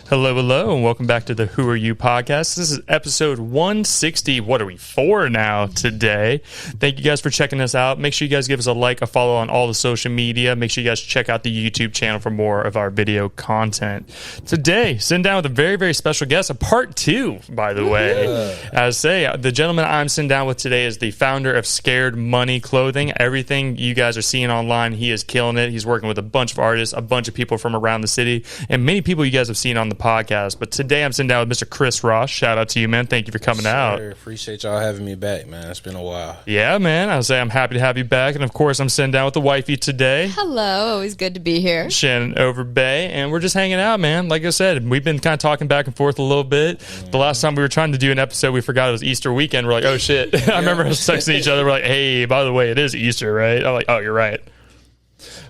Hello, and welcome back to the Who Are You podcast. This is episode 160. What are we for now today? Thank you guys for checking us out. Make sure you guys give us a like, a follow on all the social media. Make sure you guys check out the YouTube channel for more of our video content. Today, sitting down with a very, very special guest, a part two, by the way. As I say, the gentleman I'm sitting down with today is the founder of Scared Money Clothing. Everything you guys are seeing online, he is killing it. He's working with a bunch of artists, a bunch of people from around the city, and many people you guys have seen on the podcast. But today I'm sitting down with Mr. Chris Ross. Shout out to you, man. Thank you for coming out. Appreciate y'all having me back, man. It's been a while. Yeah, man. I'll say I'm happy to have you back. And of course, I'm sitting down with the wifey today. Hello. Always good to be here. Shannon Overbay. And we're just hanging out, man. Like I said, we've been kind of talking back and forth a little bit. The last time we were trying to do an episode, we forgot it was Easter weekend. We're like, oh, shit. I remember us texting each other. We're like, hey, by the way, it is Easter, right? I'm like, oh, you're right.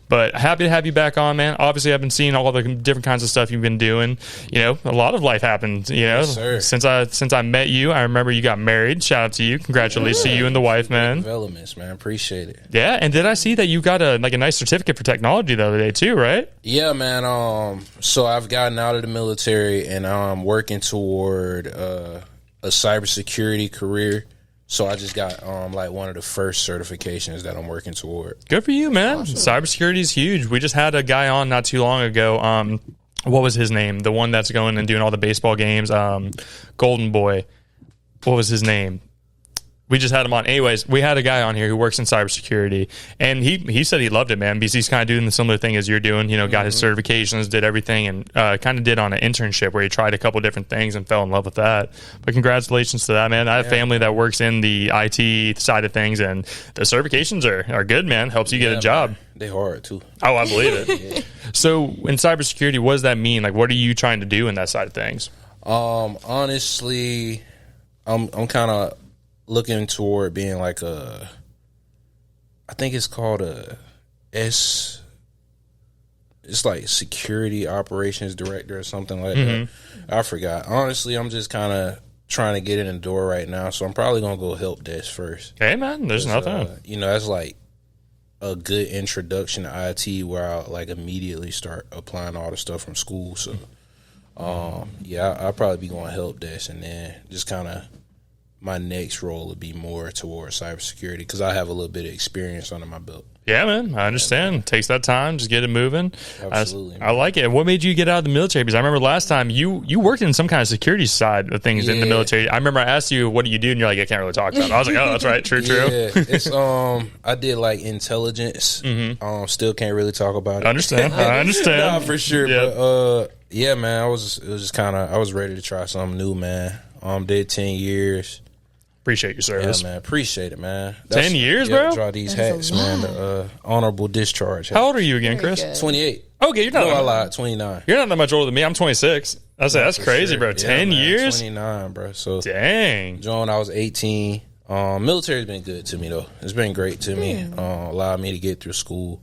But happy to have you back on, man. Obviously, I've been seeing all the different kinds of stuff you've been doing. You know, a lot of life happened, you know. Yes, since I met you, I remember you got married. Shout out to you. Congratulations to you and the wife, man. Developments, man. Appreciate it. Yeah, and did I see that you got a nice certificate for technology the other day too, right? Yeah, man. So I've gotten out of the military and I'm working toward a cybersecurity career. So I just got one of the first certifications that I'm working toward. Good for you, man. Awesome. Cybersecurity is huge. We just had a guy on not too long ago. What was his name? The one that's going and doing all the baseball games. Golden Boy. What was his name? We just had him on. Anyways, we had a guy on here who works in cybersecurity, and he said he loved it, man, because he's kind of doing the similar thing as you're doing. You know, got his certifications, did everything, and kind of did on an internship where he tried a couple different things and fell in love with that. But congratulations to that, man. I have family that works in the IT side of things, and the certifications are good, man. Helps you get a job. Man. They hard, too. Oh, I believe it. So in cybersecurity, what does that mean? Like, what are you trying to do in that side of things? Honestly, I'm kind of looking toward being like I think it's called it's like security operations director or something like that. I forgot. Honestly, I'm just kind of trying to get in the door right now, so I'm probably going to go help desk first. Hey, man, there's nothing. That's like a good introduction to IT where I'll like immediately start applying all the stuff from school. So, I'll probably be going help desk, and then just kind of my next role would be more towards cybersecurity because I have a little bit of experience under my belt. Yeah, man, I understand. It takes that time, just get it moving. Absolutely. I like it. What made you get out of the military? Because I remember last time you worked in some kind of security side of things in the military. I remember I asked you, what do you do? And you're like, I can't really talk about it. I was like, oh, that's right. True. Yeah, it's I did like intelligence. Still can't really talk about it. I understand. Nah, for sure. Yeah. But yeah, man, I was ready to try something new, man. Did 10 years. Appreciate your service. Yeah, man. Appreciate it, man. 10 years, bro? Draw these hats, man. The honorable discharge. How old are you again, Chris? Good. 28. Okay, you're not. No, I lied. 29. You're not that much older than me. I'm 26. I said that's crazy, sure. bro. Yeah, 10 man, years. 29, bro. So dang. Joan, I was 18. Military's been good to me though. It's been great to me. Allowed me to get through school.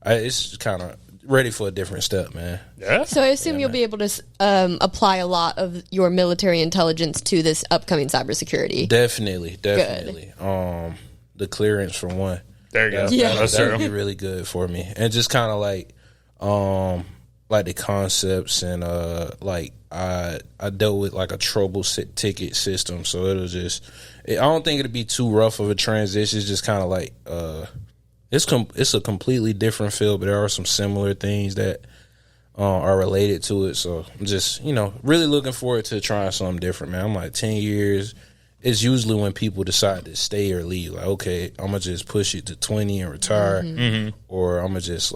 It's kind of ready for a different step, man. Yeah. So I assume you'll be able to apply a lot of your military intelligence to this upcoming cybersecurity. Definitely. The clearance for one. There you go. Yeah. That would be really good for me, and just kind of like the concepts and I dealt with like a trouble ticket system, so it'll just. I don't think it'll be too rough of a transition. It's just kind of like it's a completely different field, but there are some similar things that are related to it. So I'm just, really looking forward to trying something different, man. I'm like 10 years. It's usually when people decide to stay or leave. Like, okay, I'm going to just push it to 20 and retire. Or I'm going to just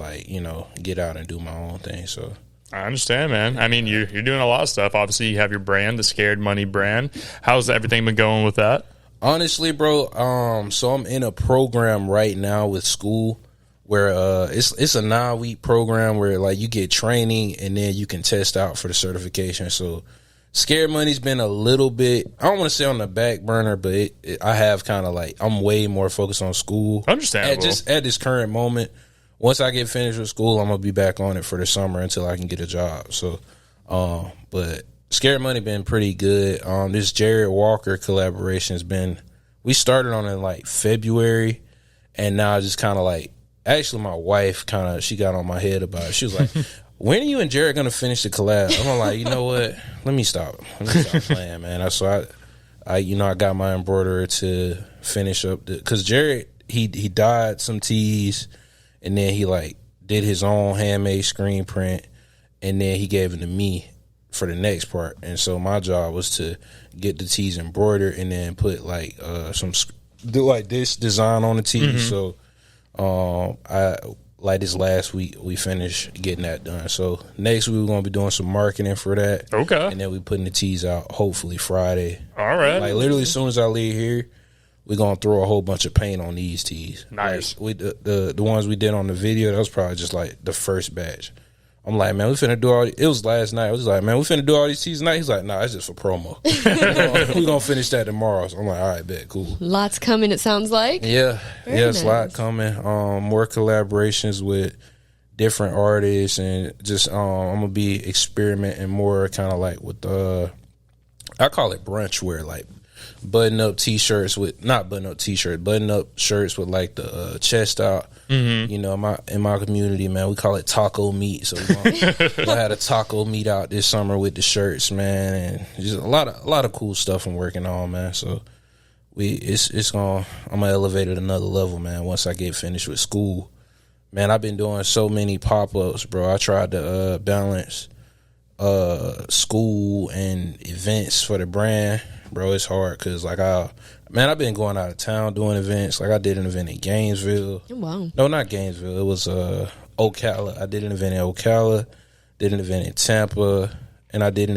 get out and do my own thing. So I understand, man. I mean, you're doing a lot of stuff. Obviously, you have your brand, the Scared Money brand. How's everything been going with that? Honestly, bro, so I'm in a program right now with school where it's a 9-week program where like you get training and then you can test out for the certification. So Scared Money's been a little bit, I don't want to say on the back burner, but I have kind of like, I'm way more focused on school. Understandable. At this current moment. Once I get finished with school, I'm going to be back on it for the summer until I can get a job. So, but Scared Money been pretty good. This Jared Walker collaboration has been, we started on it in like February, and now I just kind of like, actually my wife she got on my head about it. She was like, when are you and Jared gonna finish the collab? I'm like, you know what? Let me stop playing, man. So I got my embroiderer to finish up because Jared he dyed some tees, and then he like did his own handmade screen print, and then he gave it to me for the next part. And so my job was to get the tees embroidered and then put like do like this design on the tees. So I like this last week we finished getting that done. So next week we're gonna be doing some marketing for that. Okay. And then we putting the tees out hopefully Friday. All right. Like literally as soon as I leave here, we're gonna throw a whole bunch of paint on these tees. Nice. Like the ones we did on the video, that was probably just like the first batch. I'm like, man, we finna do all. It was last night. I was like, man, we finna do all these tees tonight. He's like, nah, it's just for promo. We're gonna finish that tomorrow. So I'm like, all right, bet, cool. Lots coming, it sounds like. Yeah, Very it's a lot nice. coming. More collaborations with different artists, and just I'm gonna be experimenting more, kind of like with I call it brunch wear, like button up t-shirts with button up shirts with like the chest out. You know, in my community, man, we call it taco meat. So we'll have a taco meat out this summer with the shirts, man, and just a lot of cool stuff I'm working on, man. So I'm gonna elevate it another level, man. Once I get finished with school, man, I've been doing so many pop-ups, bro. I tried to balance school and events for the brand, bro. It's hard because like I've been going out of town doing events. Like I did an event in Gainesville. Oh, wow. No, not Gainesville. It was Ocala. I did an event in Ocala, did an event in Tampa, and I did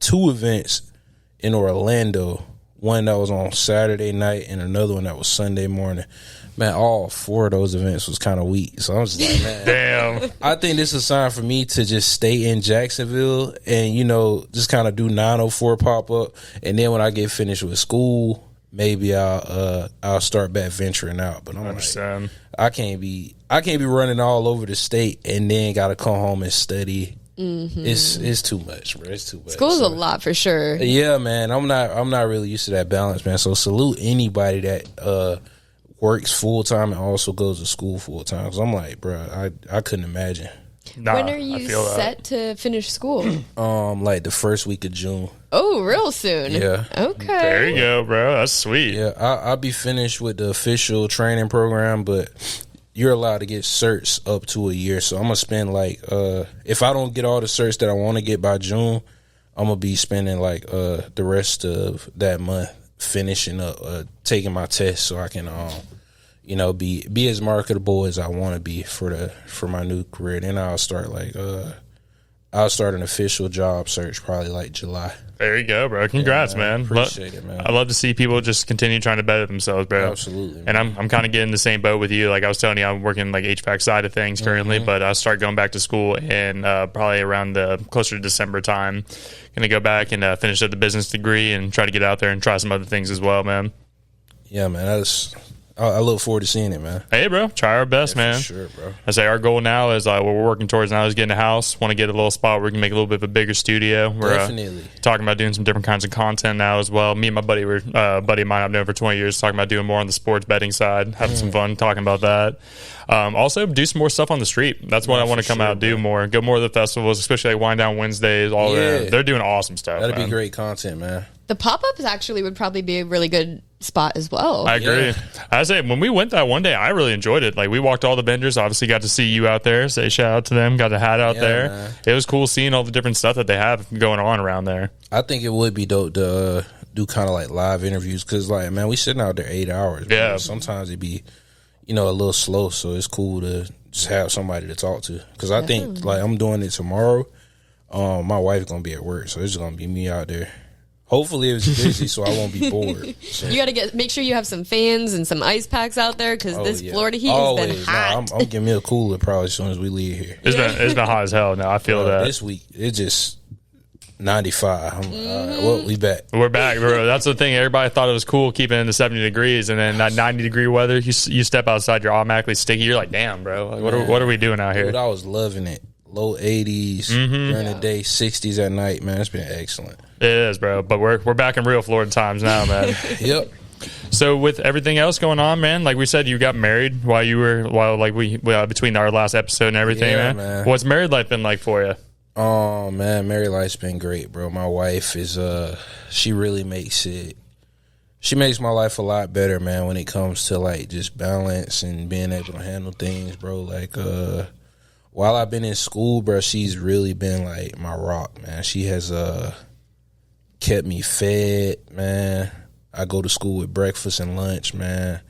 two events in Orlando. One that was on Saturday night and another one that was Sunday morning. Man, all four of those events was kind of weak. So I was just like, man. Damn. I think this is a sign for me to just stay in Jacksonville and, you know, just kind of do 904 pop-up. And then when I get finished with school, maybe I'll start back venturing out. But I'm like, I can't be running all over the state and then got to come home and study. It's too much, bro. It's too much. School's a lot for sure. Yeah, man. I'm not really used to that balance, man. So salute anybody that works full time and also goes to school full time. Cause I'm like, bro, I couldn't imagine. Nah, when are you set to finish school? Like the first week of June. Oh, real soon. Yeah. Okay. There you go, bro. That's sweet. Yeah, I'll be finished with the official training program, but you're allowed to get certs up to a year. So I'm gonna spend like if I don't get all the certs that I want to get by June, I'm gonna be spending like the rest of that month finishing up taking my test so I can you know, be as marketable as I want to be for my new career. Then I'll start an official job search probably like July. There you go, bro. Congrats, yeah, man. Appreciate it, man. I love to see people just continue trying to better themselves, bro. Absolutely, man. And I'm kind of getting the same boat with you. Like I was telling you, I'm working like HVAC side of things currently, but I start going back to school and probably around the closer to December time. Gonna go back and finish up the business degree and try to get out there and try some other things as well, man. Yeah, man. I look forward to seeing it, man. Hey, bro. Try our best, man. For sure, bro. I say our goal now is what we're working towards now is getting a house. Want to get a little spot where we can make a little bit of a bigger studio. We're Definitely talking about doing some different kinds of content now as well. Me and my buddy were buddy of mine I've known for 20 years talking about doing more on the sports betting side, having some fun talking about that. Also, do some more stuff on the street. That's what I want to come out and do more. Go more to the festivals, especially like Wind Down Wednesdays. All that. They're doing awesome stuff. That'd be great content, man. The pop-ups actually would probably be a really good spot as well. I agree. Yeah. I say when we went that one day, I really enjoyed it. Like we walked all the vendors. Obviously, got to see you out there. Say shout out to them. Got the hat out there. Man. It was cool seeing all the different stuff that they have going on around there. I think it would be dope to do kind of like live interviews because, like, man, we sitting out there 8 hours. Yeah. Bro. Sometimes it'd be, you know, a little slow. So it's cool to just have somebody to talk to. Because I think, like, I'm doing it tomorrow. My wife's gonna be at work, so it's just gonna be me out there. Hopefully it's busy so I won't be bored. So. You got to make sure you have some fans and some ice packs out there because this Florida heat has been hot. I'm getting me a cooler probably as soon as we leave here. It's been hot as hell. Now I feel that this week it's just 95. All right, well, we back. We're back, bro. That's the thing. Everybody thought it was cool keeping it in the 70 degrees, and then that 90-degree weather, you step outside, you're automatically sticky. You're like, damn, bro. Like, what are we doing out here? Dude, I was loving it. Low 80s during the day, 60s at night, man. It's been excellent. It is, bro. But we're back in real Florida times now, man. Yep. So with everything else going on, man, like we said, you got married between our last episode and everything, Yeah, man. What's married life been like for you? Oh man, married life's been great, bro. My wife is she really makes it. She makes my life a lot better, man, when it comes to like just balance and being able to handle things, bro. Like while I've been in school, bro, she's really been like my rock, man. She has kept me fed, man. I go to school with breakfast and lunch, man.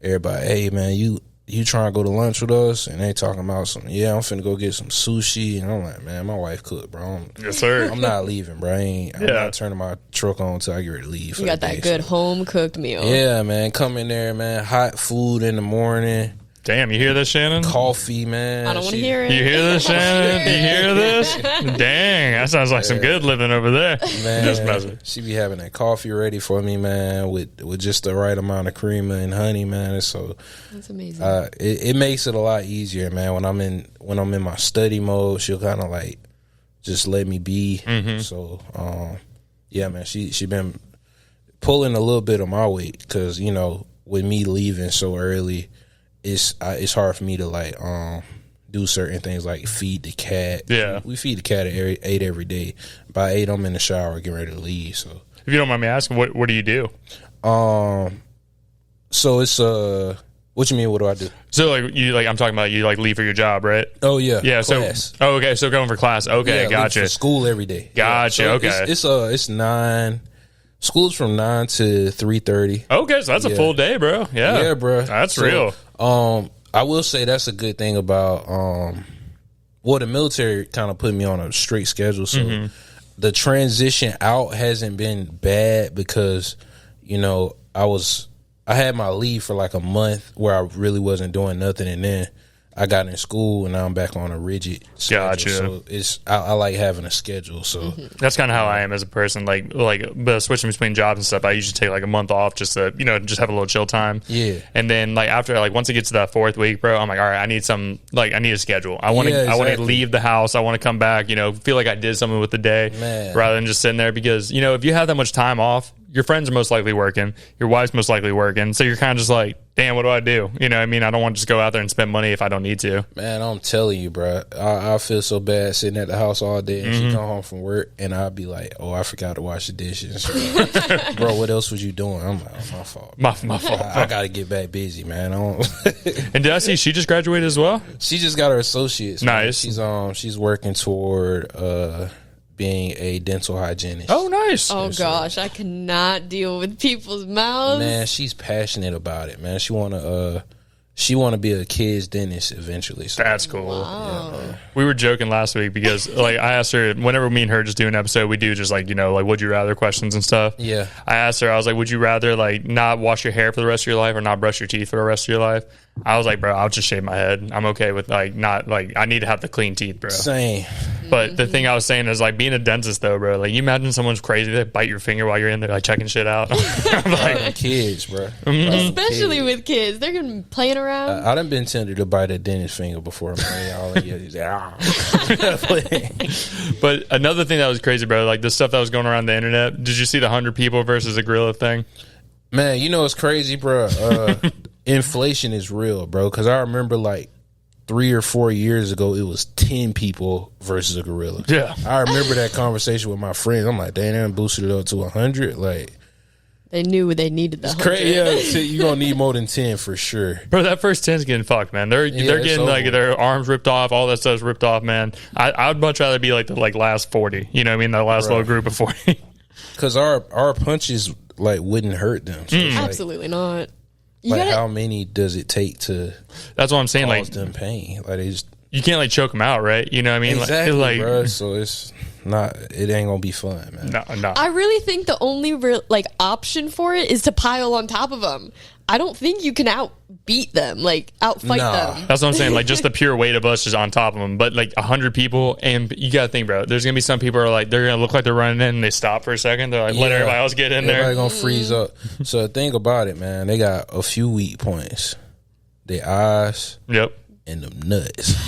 Everybody, hey man, you trying to go to lunch with us? And they talking about some, yeah, I'm finna go get some sushi. And I'm like, man, my wife cooked, bro. Yes, sir. I'm not leaving, bro. I'm not turning my truck on until I get ready to leave. You got that good home cooked meal. Yeah, man. Come in there, man. Hot food in the morning. Damn, you hear this, Shannon? Coffee, man. I don't want to hear it. You hear this, Shannon? You hear this? Dang, that sounds like some good living over there. Man, just messing. She be having that coffee ready for me, man, with just the right amount of cream and honey, man. So that's amazing. It makes it a lot easier, man. When I'm in my study mode, she'll kind of like just let me be. Mm-hmm. So yeah, man, she been pulling a little bit of my weight because with me leaving so early. It's hard for me to like do certain things like feed the cat. Yeah, we feed the cat at 8 every day. By 8, I'm in the shower getting ready to leave. So if you don't mind me asking, what do you do? So it's what you mean? What do I do? So I'm talking about you like leave for your job, right? Oh yeah, class. Okay, so going for class. Okay, yeah, gotcha. For school every day. Gotcha. Yeah, so okay, it's 9. School's from 9 to 3:30. Okay, so that's a full day, bro. Yeah, bro. That's real. I will say that's a good thing about the military kind of put me on a strict schedule, so the transition out hasn't been bad because I had my leave for like a month where I really wasn't doing nothing, and then I got in school and now I'm back on a rigid schedule. Gotcha. So I like having a schedule. So that's kind of how I am as a person. Like switching between jobs and stuff. I usually take like a month off just to just have a little chill time. Yeah. And then like after once it gets to that 4th week, bro, I'm like, all right, I need a schedule. I want to leave the house. I want to come back. Feel like I did something with the day, man, rather than just sitting there because if you have that much time off. Your friends are most likely working. Your wife's most likely working. So you're kind of just like, damn, what do I do? I don't want to just go out there and spend money if I don't need to. Man, I'm telling you, bro. I feel so bad sitting at the house all day and she come home from work and I'll be like, oh, I forgot to wash the dishes. Bro, what else was you doing? I'm like, oh, my fault. My fault. I got to get back busy, man. And did I see she just graduated as well? She just got her associates. Nice. Man. She's working toward being a dental hygienist. Oh, nice. Oh, gosh. I cannot deal with people's mouths. Man, she's passionate about it, man. She want to be a kid's dentist eventually. So. That's cool. Wow. Yeah, we were joking last week because I asked her, whenever me and her just do an episode, we do just would you rather questions and stuff. Yeah. I asked her, I was like, would you rather not wash your hair for the rest of your life or not brush your teeth for the rest of your life? I was like, bro, I'll just shave my head. I'm okay with I need to have the clean teeth, bro. Same. But the thing I was saying is being a dentist though, bro. You imagine someone's crazy, they bite your finger while you're in there checking shit out. I'm kids, bro. Especially with kids, they're gonna be playing around. I done been tempted to bite a dentist finger before, man. But another thing that was crazy, bro, the stuff that was going around the internet. Did you see the 100 people versus a gorilla thing? Man, it's crazy, bro. Inflation is real, bro. Because I remember 3 or 4 years ago, it was 10 people versus a gorilla. Yeah, I remember that conversation with my friends. I'm like, they done boosted it up to 100. They knew they needed that. Crazy. Yeah, you're gonna need more than 10 for sure. Bro, that first 10's getting fucked, man. They're getting their arms ripped off, all that stuff's ripped off, man. I'd much rather be the last 40. You know what I mean? The last little group of 40. Because our punches wouldn't hurt them. So Absolutely not. How many does it take to? That's what I'm saying. Cause them pain. You can't choke them out, right? You know what I mean? Exactly, bro. So it's not. It ain't gonna be fun, man. No. I really think the only option for it is to pile on top of them. I don't think you can outbeat them, outfight them. That's what I'm saying. Just the pure weight of us is on top of them. But 100 people, and you gotta think, bro. There's gonna be some people who are they're gonna look like they're running in, and they stop for a second. They're let everybody else get in there. Everybody gonna freeze up. So think about it, man. They got a few weak points. Their eyes. Yep. And them nuts.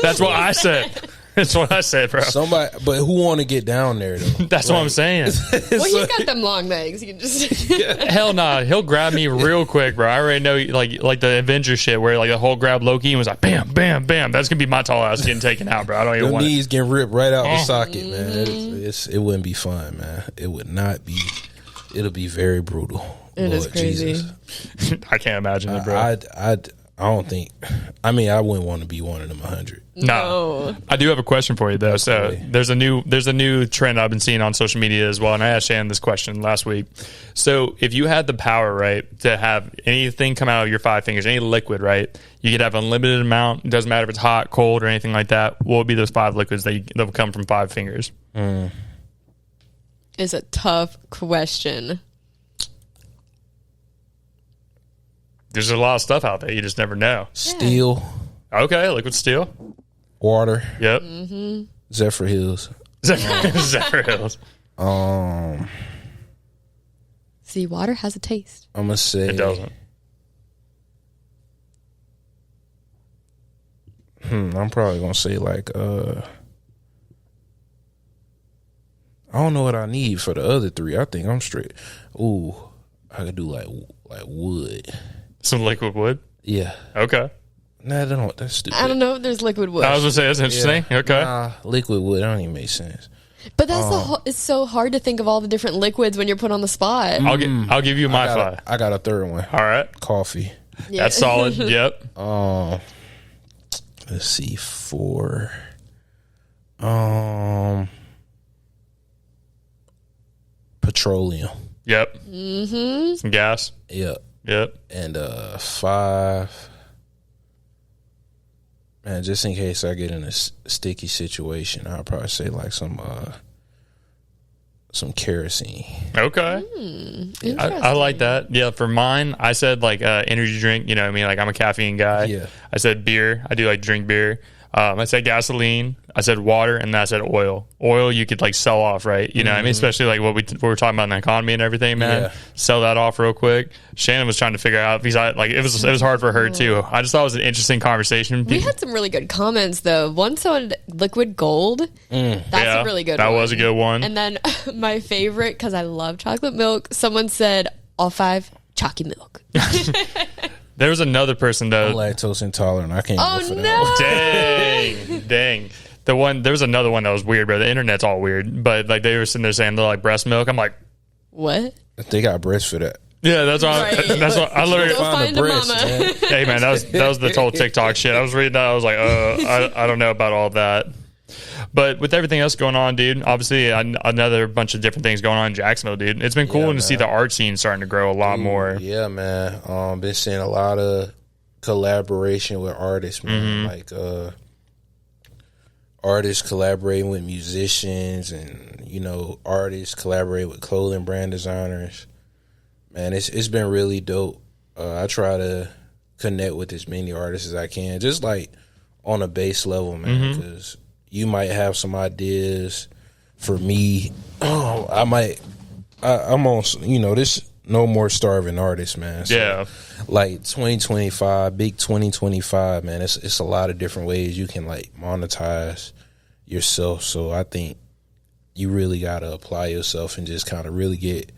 That's what I said. That's what I said, bro. Somebody, but who want to get down there though? That's what I'm saying. Well, he's got them long legs. He can just. Hell nah, he'll grab me real quick, bro. I already know, like the Avenger shit, where like the whole grab Loki and was like, bam, bam, bam. That's gonna be my tall ass getting taken out, bro. I don't even Your want knees getting ripped right out the socket, Mm-hmm. man. It wouldn't be fun, man. It would not be. It'll be very brutal. It is crazy. it. I can't imagine it, bro. I don't think. I mean, I wouldn't want to be one of them 100. No. I do have a question for you though. So there's a new trend I've been seeing on social media as well, and I asked Shannon this question last week. So if you had the power, right, to have anything come out of your 5 fingers, any liquid, right, you could have unlimited amount. It doesn't matter if it's hot, cold, or anything like that. What would be those 5 liquids that will come from 5 fingers? It's a tough question. There's a lot of stuff out there. You just never know. Steel, Okay, liquid steel. water, Yep. Zephyr Hills. Zephyr Hills. See, water has a taste. I'm gonna say It doesn't. I'm probably gonna say like I don't know what I need for the other 3. I think I'm straight. Ooh, I could do like wood. Some liquid wood. Yeah. Okay. Nah, that's stupid. I don't know if there's liquid wood. I was gonna say that's interesting. Yeah. Okay. Nah, liquid wood. That don't even make sense. But that's it's so hard to think of all the different liquids when you're put on the spot. I'll give you my 5. I got a third one. All right. Coffee. Yeah. That's solid. Yep. Let's see, 4. Petroleum. Yep. Some gas. Yep. Yep. And 5. Man, just in case I get in a sticky situation, I'll probably say like some kerosene. Okay. I like that. Yeah, for mine, I said like energy drink. You know what I mean? Like I'm a caffeine guy. Yeah. I said beer. I do like drink beer. I said gasoline. I said water, and then I said oil. Oil you could like sell off, right? You know what I mean? Especially like what we were talking about in the economy and everything, man. Yeah. Sell that off real quick. Shannon was trying to figure out because it was hard for her too. I just thought it was an interesting conversation. We had some really good comments though. One said liquid gold. That's a really good one. That was a good one. And then my favorite, because I love chocolate milk, someone said all 5 chalky milk. There was another person though. I'm lactose intolerant. I can't go for Oh that. no! Dang. There was another one that was weird, bro. The internet's all weird. But like they were sitting there saying they're like breast milk. I'm like, What? They got breasts for that. yeah, that's why. Right. That's what I literally. Go find a mama. man. Hey man, that was the total TikTok shit. I was reading that. I was like, I don't know about all that. But with everything else going on, dude, obviously another bunch of different things going on in Jacksonville, dude. It's been cool to see the art scene starting to grow a lot more. Yeah, man. Been seeing a lot of collaboration with artists, man. Like artists collaborating with musicians, and artists collaborate with clothing brand designers. Man, it's been really dope. I try to connect with as many artists as I can, just like on a base level, man. Because you might have some ideas for me. I'm on, this no more starving artist, man. So, Yeah. like 2025, big 2025, man. It's a lot of different ways you can like monetize yourself. So I think you really got to apply yourself and just kind of really get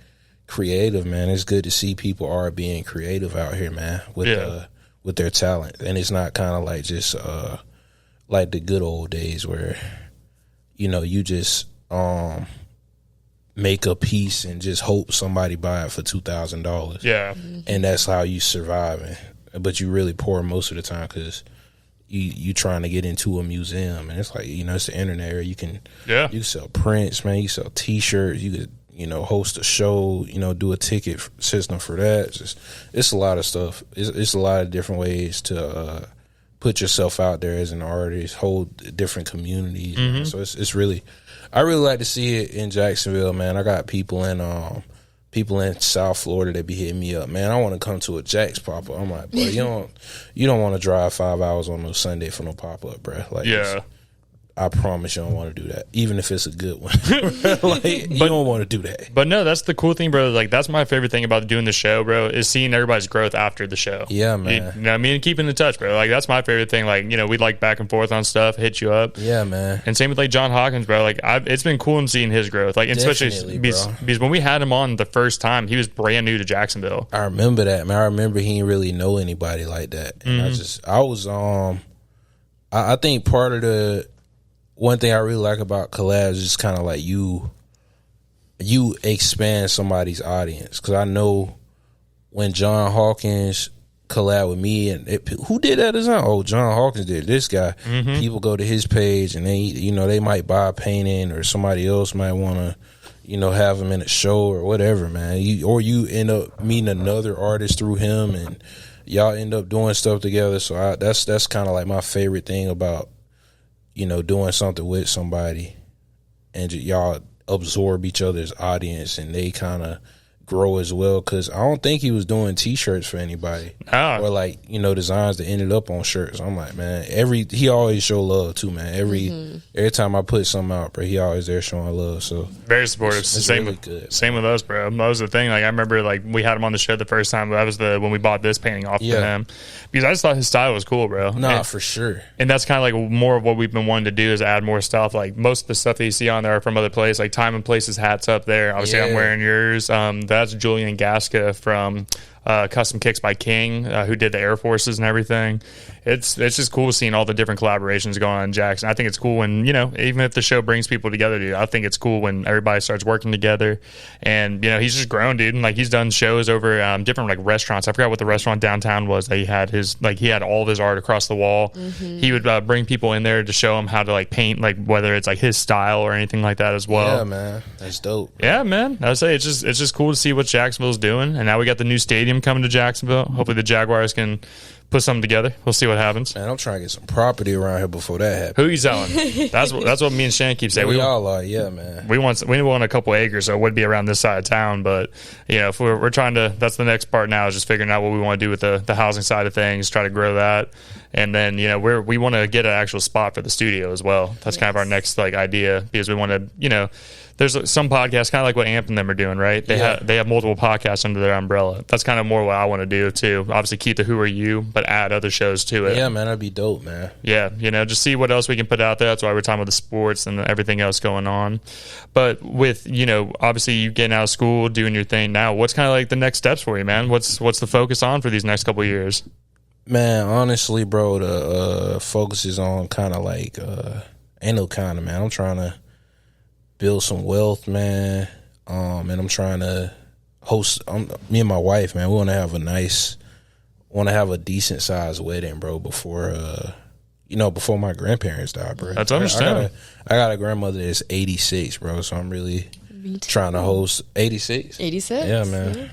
creative, man. It's good to see people are being creative out here, man, with their talent. And it's not kind of like just like the good old days where you just make a piece and just hope somebody buy it for $2,000. Yeah. And that's how you surviving. But you really poor most of the time because you trying to get into a museum, and it's like it's the internet where you can sell prints, man. You can sell T-shirts. You could host a show. Do a ticket system for that. It's a lot of stuff. It's a lot of different ways to put yourself out there as an artist, hold different communities. So it's really, I really like to see it in Jacksonville, man. I got people in South Florida that be hitting me up, man. I want to come to a Jack's pop up. I'm like, bro, you don't want to drive 5 hours on no Sunday for no pop up, bro. Like, Yeah. I promise you don't want to do that, even if it's a good one. Like, you don't want to do that. But no, that's the cool thing, bro. Like, that's my favorite thing about doing the show, bro, is seeing everybody's growth after the show. Yeah, man. You know what I mean? Keeping in touch, bro. Like, that's my favorite thing. Like, you know, we like back and forth on stuff, hit you up. Yeah, man. And same with like John Hawkins, bro. Like, it's been cool in seeing his growth. Like, especially Definitely, because when we had him on the first time, he was brand new to Jacksonville. I remember that, man. I remember he didn't really know anybody like that. And I think part of the one thing I really like about collabs is just kind of like you expand somebody's audience. Because I know when John Hawkins collab with me, and who did that design? Oh, John Hawkins did. This guy. Mm-hmm. People go to his page and they might buy a painting, or somebody else might want to, have him in a show or whatever, man. You end up meeting another artist through him, and y'all end up doing stuff together. So that's kind of like my favorite thing about, doing something with somebody, and y'all absorb each other's audience, and they kind of grow as well. Because I don't think he was doing T-shirts for anybody, or like designs that ended up on shirts. I'm like, man, he always show love too, man. Every time I put something out, bro, he always there showing love. So very supportive. It's same really with good. Same with us, bro. That was the thing. Like, I remember, like, we had him on the show the first time. That was when we bought this painting off of him, because I just thought his style was cool, bro. Nah, for sure. And that's kind of like more of what we've been wanting to do, is add more stuff. Like, most of the stuff that you see on there are from other places. Like, Time and Place's hats up there. Obviously, I'm wearing yours. That's Julian Gasca from Custom Kicks by King, who did the Air Forces and everything. It's just cool seeing all the different collaborations going on in Jackson. I think it's cool when, even if the show brings people together, dude, I think it's cool when everybody starts working together. And, he's just grown, dude. And, like, he's done shows over different, like, restaurants. I forgot what the restaurant downtown was that he had he had all of his art across the wall. Mm-hmm. He would bring people in there to show them how to, like, paint, like, whether it's, like, his style or anything like that as well. Yeah, man. That's dope. Yeah, man. I would say it's just cool to see what Jacksonville's doing. And now we got the new stadium coming to Jacksonville. Hopefully the Jaguars can put something together. We'll see what happens. Man, I'm trying to get some property around here before that happens. Who you selling? That's what me and Shannon keep saying. We all are, yeah, man. We want a couple acres, so it would be around this side of town. But if we're trying to, that's the next part now, is just figuring out what we want to do with the housing side of things, try to grow that, and then we want to get an actual spot for the studio as well. That's kind of our next idea, because we want to there's some podcasts kind of like what Amp and them are doing, right? They have multiple podcasts under their umbrella. That's kind of more what I want to do too. Obviously keep the Who Are You, but add other shows to it. Yeah, man, that'd be dope, man. Yeah, just see what else we can put out there. That's why we're talking about the sports and everything else going on. But with, obviously you getting out of school, doing your thing now, what's kind of like the next steps for you, man? What's the focus on for these next couple of years? Man, honestly, bro, the focus is on kind of like, ain't no kind of, man. I'm trying to build some wealth, man. And I'm trying to host, me and my wife, man, we want to have a decent sized wedding, bro, before my grandparents die, bro. That's understandable. I got a grandmother that's 86, bro, so I'm really trying to host 86. 86? Yeah, man. Yeah.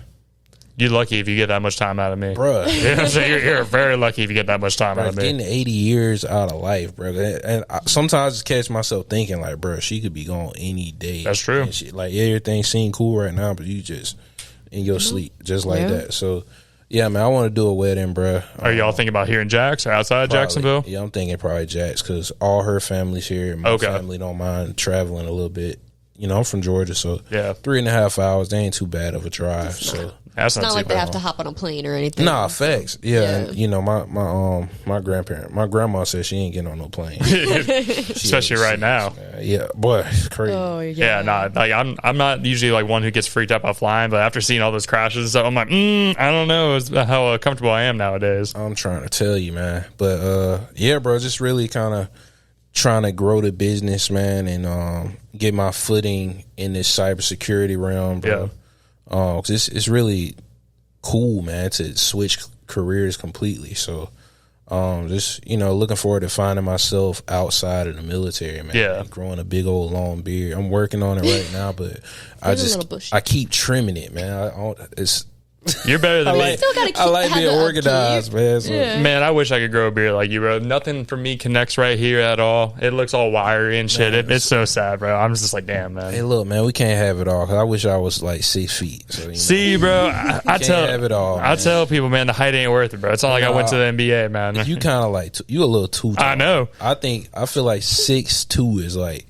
You're lucky if you get that much time out of me, bro. So you're very lucky if you get that much time out of me. Getting 80 years out of life, bro. And sometimes I just catch myself thinking, like, bro, she could be gone any day. That's true. Like, everything seems cool right now, but you just in your sleep, just like that. So, yeah, man, I want to do a wedding, bro. Are y'all thinking about here in Jax or outside Jacksonville? Yeah, I'm thinking probably Jax, because all her family's here. My family don't mind traveling a little bit. I'm from Georgia, so 3.5 hours, they ain't too bad of a drive. So that's not like they have to hop on a plane or anything. Nah, facts. Yeah. And, my grandma said she ain't getting on no plane, especially right now. Man. Yeah, boy, it's crazy. Oh yeah. Like I'm not usually like one who gets freaked out by flying, but after seeing all those crashes and stuff, I'm like, I don't know how comfortable I am nowadays. I'm trying to tell you, man. But yeah, bro, just really kind of trying to grow the business, man, and get my footing in this cybersecurity realm, bro. Yeah. 'Cause it's really cool, man, to switch careers completely. So, just looking forward to finding myself outside of the military, man. Yeah, growing a big old long beard. I'm working on it right now, but I keep trimming it, man. You're better than me. You still gotta keep, I like have being the organized, upkeep. man. So. Yeah. Man, I wish I could grow a beard like you, bro. Nothing for me connects right here at all. It looks all wiry and shit. It's so sad, bro. I'm just like, damn, man. Hey, look, man, we can't have it all. 'Cause I wish I was like 6 feet. So, you know. See, bro, I Can't tell have it all, I man. tell people, man, the height ain't worth it, bro. It's not like I went to the NBA, man. You kind of like you a little too tall. I know. I feel like 6'2" is like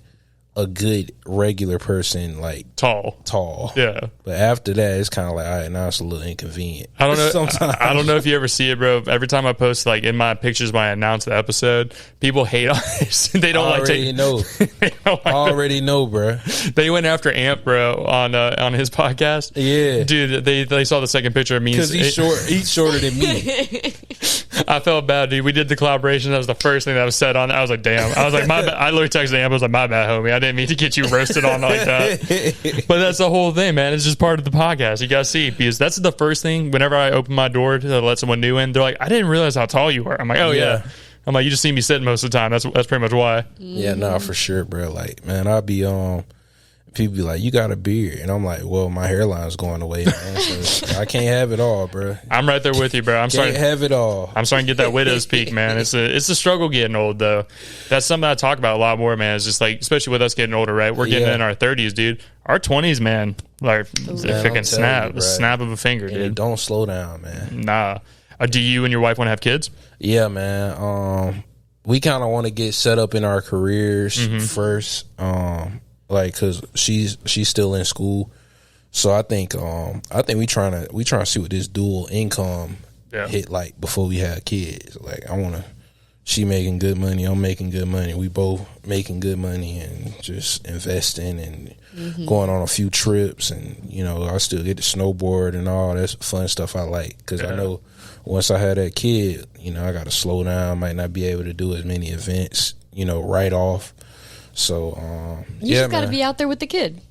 a good regular person, like tall. Yeah. But after that, it's kind of like, all right, now it's a little inconvenient. I don't know. Sometimes. I don't know if you ever see it, bro. Every time I post like in my pictures when I announce the episode, people hate on it. They don't like already to know. they don't like Already know, bro. They went after Amp, bro, on his podcast. Yeah, Dude, they saw the second picture of me because he's short. He's shorter than me. I felt bad, dude. We did the collaboration. That was the first thing that was said on it. I was like, damn. I was like, my bad. I literally texted Amp. I was like, my bad, homie. I didn't mean to get you roasted on like that. But that's the whole thing, man. It's just part of the podcast. You gotta see, because that's the first thing. Whenever I open my door to let someone new in, they're like, I didn't realize how tall you were. I'm like, oh yeah. I'm like, you just see me sitting most of the time. That's pretty much why. Yeah, nah, for sure, bro. Like, man, I'll be people be like, you got a beard, and I'm like, well, my hairline's going away, man. So I can't have it all, bro. I'm right there with you, bro. Can't have it all. I'm starting to get that widow's peak, man. It's a struggle getting old, though. That's something I talk about a lot more, man. It's just like, especially with us getting older, right? We're getting in our 30s, dude. Our 20s, man, like freaking snap, snap of a finger, And dude. don't slow down, man. Nah. Do you and your wife want to have kids? Yeah, man. We kind of want to get set up in our careers first. Like, cause she's still in school, so I think we trying to see what this dual income hit like before we have kids. Like, she making good money, I'm making good money, we both making good money, and just investing and going on a few trips, and I still get to snowboard and all that fun stuff I like, because I know once I had that kid, I got to slow down, might not be able to do as many events, right off. So, you just got to be out there with the kid.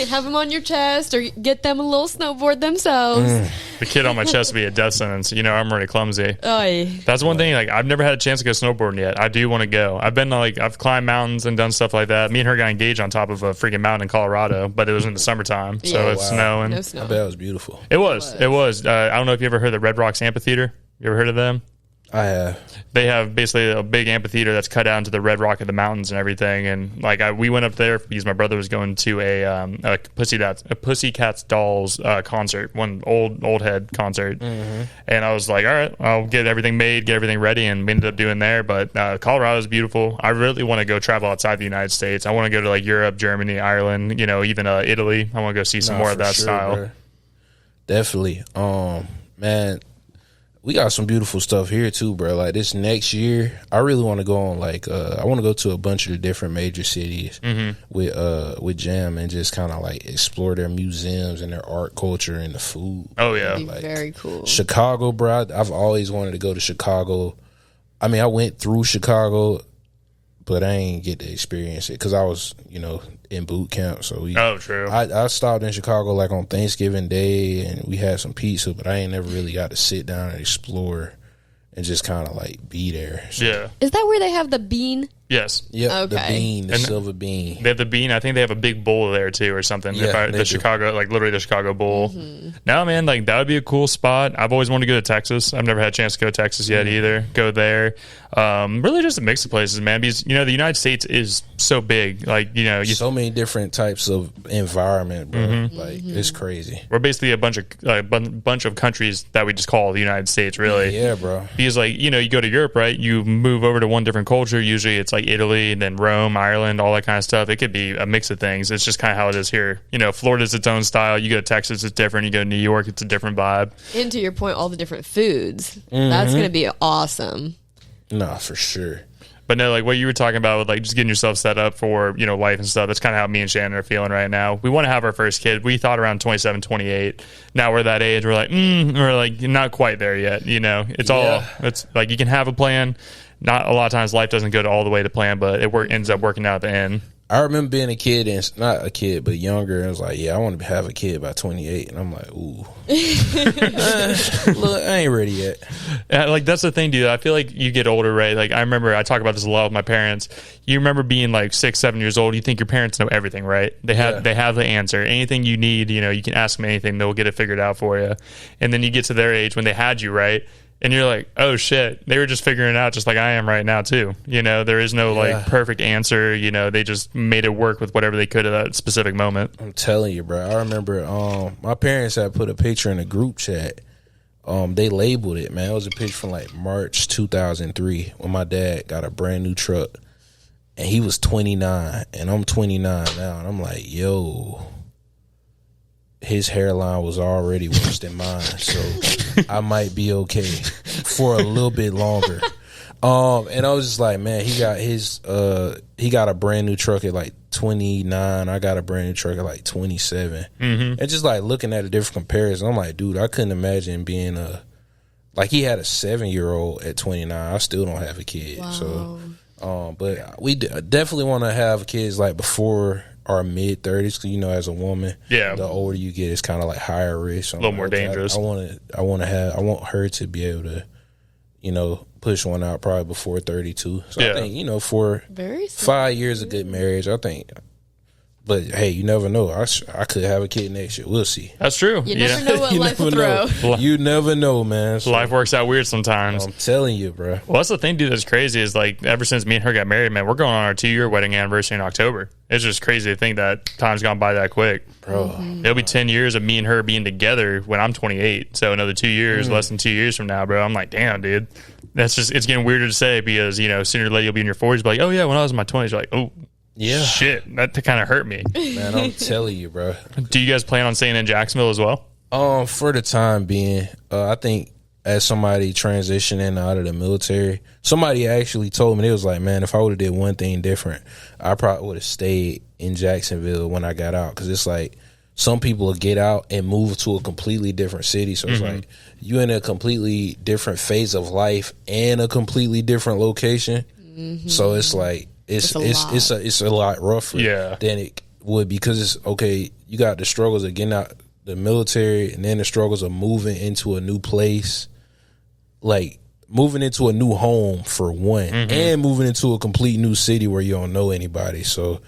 Have them on your chest, or get them a little snowboard themselves. The kid on my chest would be a death sentence. I'm already clumsy. Oy. That's one thing. Like, I've never had a chance to go snowboarding yet. I do want to go. I've climbed mountains and done stuff like that. Me and her got engaged on top of a freaking mountain in Colorado, but it was in the summertime, so it's snowing. No snow. I bet it was beautiful. It was. I don't know if you ever heard of the Red Rocks Amphitheater. You ever heard of them? I have. They have basically a big amphitheater that's cut out into the red rock of the mountains and everything. And we went up there because my brother was going to a Pussycats Dolls concert, one old head concert. And I was like, all right, I'll get everything made, get everything ready, and we ended up doing there. But Colorado is beautiful. I really want to go travel outside the United States. I want to go to like Europe, Germany, Ireland, even Italy. I want to go see some more of that style. Bro. Definitely. Man, we got some beautiful stuff here too, bro. Like, this next year, I really want to go on I want to go to a bunch of the different major cities with Jam, and just kind of like explore their museums and their art culture and the food. Oh yeah, Like, very cool. Chicago, bro. I've always wanted to go to Chicago. I mean, I went through Chicago, but I ain't get to experience it because I was, in boot camp. So true. I stopped in Chicago like on Thanksgiving Day, and we had some pizza, but I ain't never really got to sit down and explore and just kind of like be there. So, Yeah. Is that where they have the bean? Yes. Yep. The Okay. bean, the silver bean. They have the bean. I think they have a big bowl there too, or something. Yeah, they do. Chicago, like literally the Chicago Bowl. No, man, like that would be a cool spot. I've always wanted to go to Texas. I've never had a chance to go to Texas yet either. Go there. Really, just a mix of places, man. Because the United States is so big. Like So many different types of environment, bro. Like, it's crazy. we're basically a bunch of countries that we just call the United States, really. Yeah, bro. Because you go to Europe, right? You move over to one different culture. Usually it's like Italy and then Rome, Ireland, all that kind of stuff. It could be a mix of things. It's just kind of how it is here. Florida's its own style. You go to Texas, it's different. You go to New York, it's a different vibe. And to your point, all the different foods. That's going to be awesome. Nah, for sure. But no, like what you were talking about with like just getting yourself set up for, life and stuff. That's kind of how me and Shannon are feeling right now. We want to have our first kid. We thought around 27, 28. Now we're that age. We're like, we're like not quite there yet. It's like you can have a plan. Not a lot of times life doesn't go all the way to plan, but it ends up working out at the end. I remember being a kid, and not a kid, but younger, and I was like, yeah, I want to have a kid by 28. And I'm like, ooh. Look, I ain't ready yet. Yeah, like, that's the thing, dude. I feel like you get older, right? Like, I remember, I talk about this a lot with my parents. You remember being like 6, 7 years old. You think your parents know everything, right? They have the answer. Anything you need, you know, you can ask them anything. They'll get it figured out for you. And then you get to their age when they had you, right? And you're like, oh shit, they were just figuring it out just like I am right now too. You know, there is no like perfect answer. You know, they just made it work with whatever they could at that specific moment. I'm telling you, bro. I remember my parents had put a picture in a group chat. They labeled it, man. It was a picture from like March 2003 when my dad got a brand new truck. And he was 29 and I'm 29 now. And I'm like, yo, his hairline was already worse than mine. So I might be okay for a little bit longer. And I was just like, man, he got a brand new truck at like 29. I got a brand new truck at like 27. Mm-hmm. And just like looking at a different comparison, I'm like, dude, I couldn't imagine being like he had a 7-year-old at 29. I still don't have a kid. Wow. So, but we definitely want to have kids like before our mid 30s, because you know, as a woman, the older you get, it's kind of like higher risk. So a little more dangerous. I want her to be able to, you know, push one out probably before 32. So I think, you know, for 5 years of good marriage, I think. But hey, you never know. I could have a kid next year. We'll see. That's true. You never know what life will throw. You never know, man. So, life works out weird sometimes. I'm telling you, bro. Well, that's the thing, dude, that's crazy is like ever since me and her got married, man, we're going on our 2-year wedding anniversary in October. It's just crazy to think that time's gone by that quick. Bro. It'll be 10 years of me and her being together when I'm 28. So another 2 years, less than 2 years from now, bro. I'm like, damn, dude. That's just, it's getting weirder to say because, you know, sooner or later you'll be in your 40s, be like, oh, yeah, when I was in my 20s, you're like, oh, yeah, shit, that kind of hurt me. Man, I'm telling you, bro. Do you guys plan on staying in Jacksonville as well? For the time being, I think as somebody transitioning out of the military, somebody actually told me, it was like, man, if I would have did one thing different, I probably would have stayed in Jacksonville when I got out. Because it's like some people will get out and move to a completely different city. So it's like you in a completely different phase of life and a completely different location. Mm-hmm. So it's like it's a lot rougher than it would, because it's okay. You got the struggles of getting out the military, and then the struggles of moving into a new place, like moving into a new home for one, and moving into a complete new city where you don't know anybody. So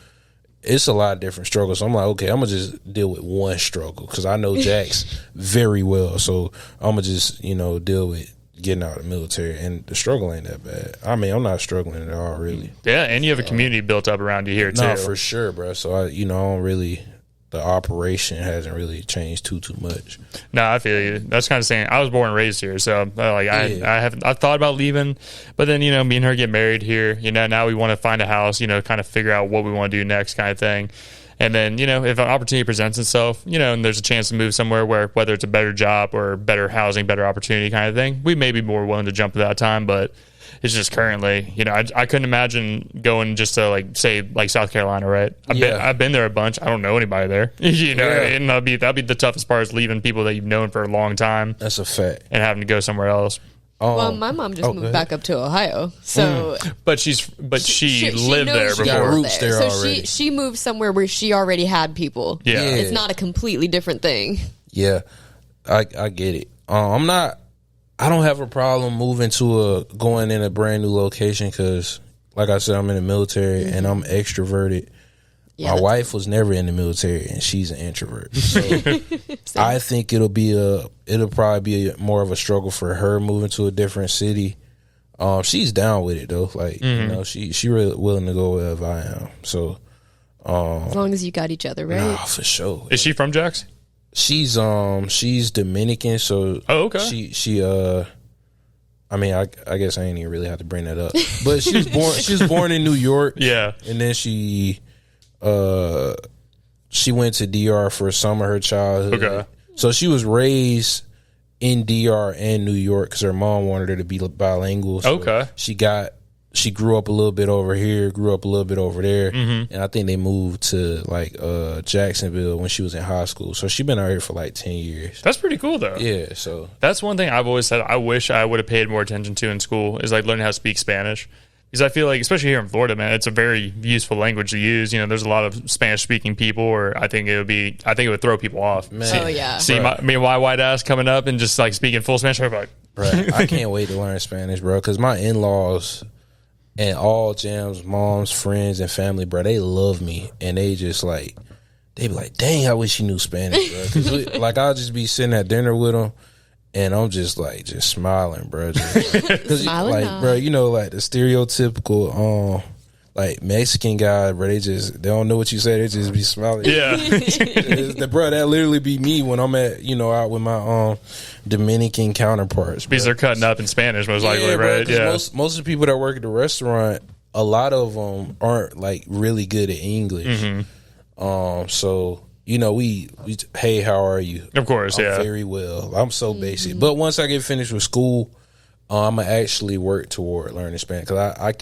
it's a lot of different struggles. So I'm like, okay, I'm gonna just deal with one struggle because I know Jax very well. So I'm gonna just, you know, deal with getting out of the military, and the struggle ain't that bad. I mean, I'm not struggling at all, really. Yeah, and you have a community built up around you here too. No, for sure, bro. So I don't really. The operation hasn't really changed too much. No, I feel you. That's kind of saying I was born and raised here, so like I thought about leaving, but then, you know, me and her get married here. You know, now we want to find a house. You know, kind of figure out what we want to do next, kind of thing. And then, you know, if an opportunity presents itself, you know, and there's a chance to move somewhere where whether it's a better job or better housing, better opportunity, kind of thing, we may be more willing to jump at that time, but. It's just currently, you know, I couldn't imagine going just to like say like South Carolina, right? I've been there a bunch. I don't know anybody there, you know, and that'd be the toughest part is leaving people that you've known for a long time. That's a fact, and having to go somewhere else. Well, my mom just moved back up to Ohio, so but she lived there before. Got roots there so already. she moved somewhere where she already had people. Yeah, it's not a completely different thing. Yeah, I get it. I don't have a problem moving going in a brand new location because, like I said, I'm in the military and I'm extroverted. Yeah, my wife was never in the military and she's an introvert. So I think it'll probably be more of a struggle for her moving to a different city. She's down with it though. Like, you know, she really willing to go wherever I am. So as long as you got each other, right? Nah, for sure. Is she from Jax? She's Dominican, so she I mean, I guess I ain't even really have to bring that up. But she was born in New York. Yeah. And then she went to DR for some of her childhood. Okay. So she was raised in DR and New York because her mom wanted her to be bilingual. So she grew up a little bit over here, grew up a little bit over there, and I think they moved to like Jacksonville when she was in high school. So she's been out here for like 10 years. That's pretty cool though. Yeah, so that's one thing I've always said I wish I would have paid more attention to in school is like learning how to speak Spanish. Because I feel like, especially here in Florida, man, it's a very useful language to use. You know, there's a lot of Spanish-speaking people, or I think it would throw people off. Man. Oh, yeah. See my white ass coming up and just like speaking full Spanish. I'm like, Bro, I can't wait to learn Spanish, bro, because my in-laws and all Jam's moms, friends, and family, bro, they love me, and they just like, they be like, dang, I wish you knew Spanish, bro. 'Cause like, I'll just be sitting at dinner with them, and I'm just like, just smiling, bro. Because, like, bro, you know, like the stereotypical, like Mexican guy, bro, they don't know what you say, they just be smiling. yeah. Bro, that literally be me when I'm at, you know, out with my Dominican counterparts, bro. Because they're cutting up in Spanish, most likely, bro, right? Yeah. Most of the people that work at the restaurant, a lot of them aren't like really good at English. So, you know, we hey, how are you? Of course, yeah. Very well. I'm so basic. But once I get finished with school, I'm gonna actually work toward learning Spanish, because I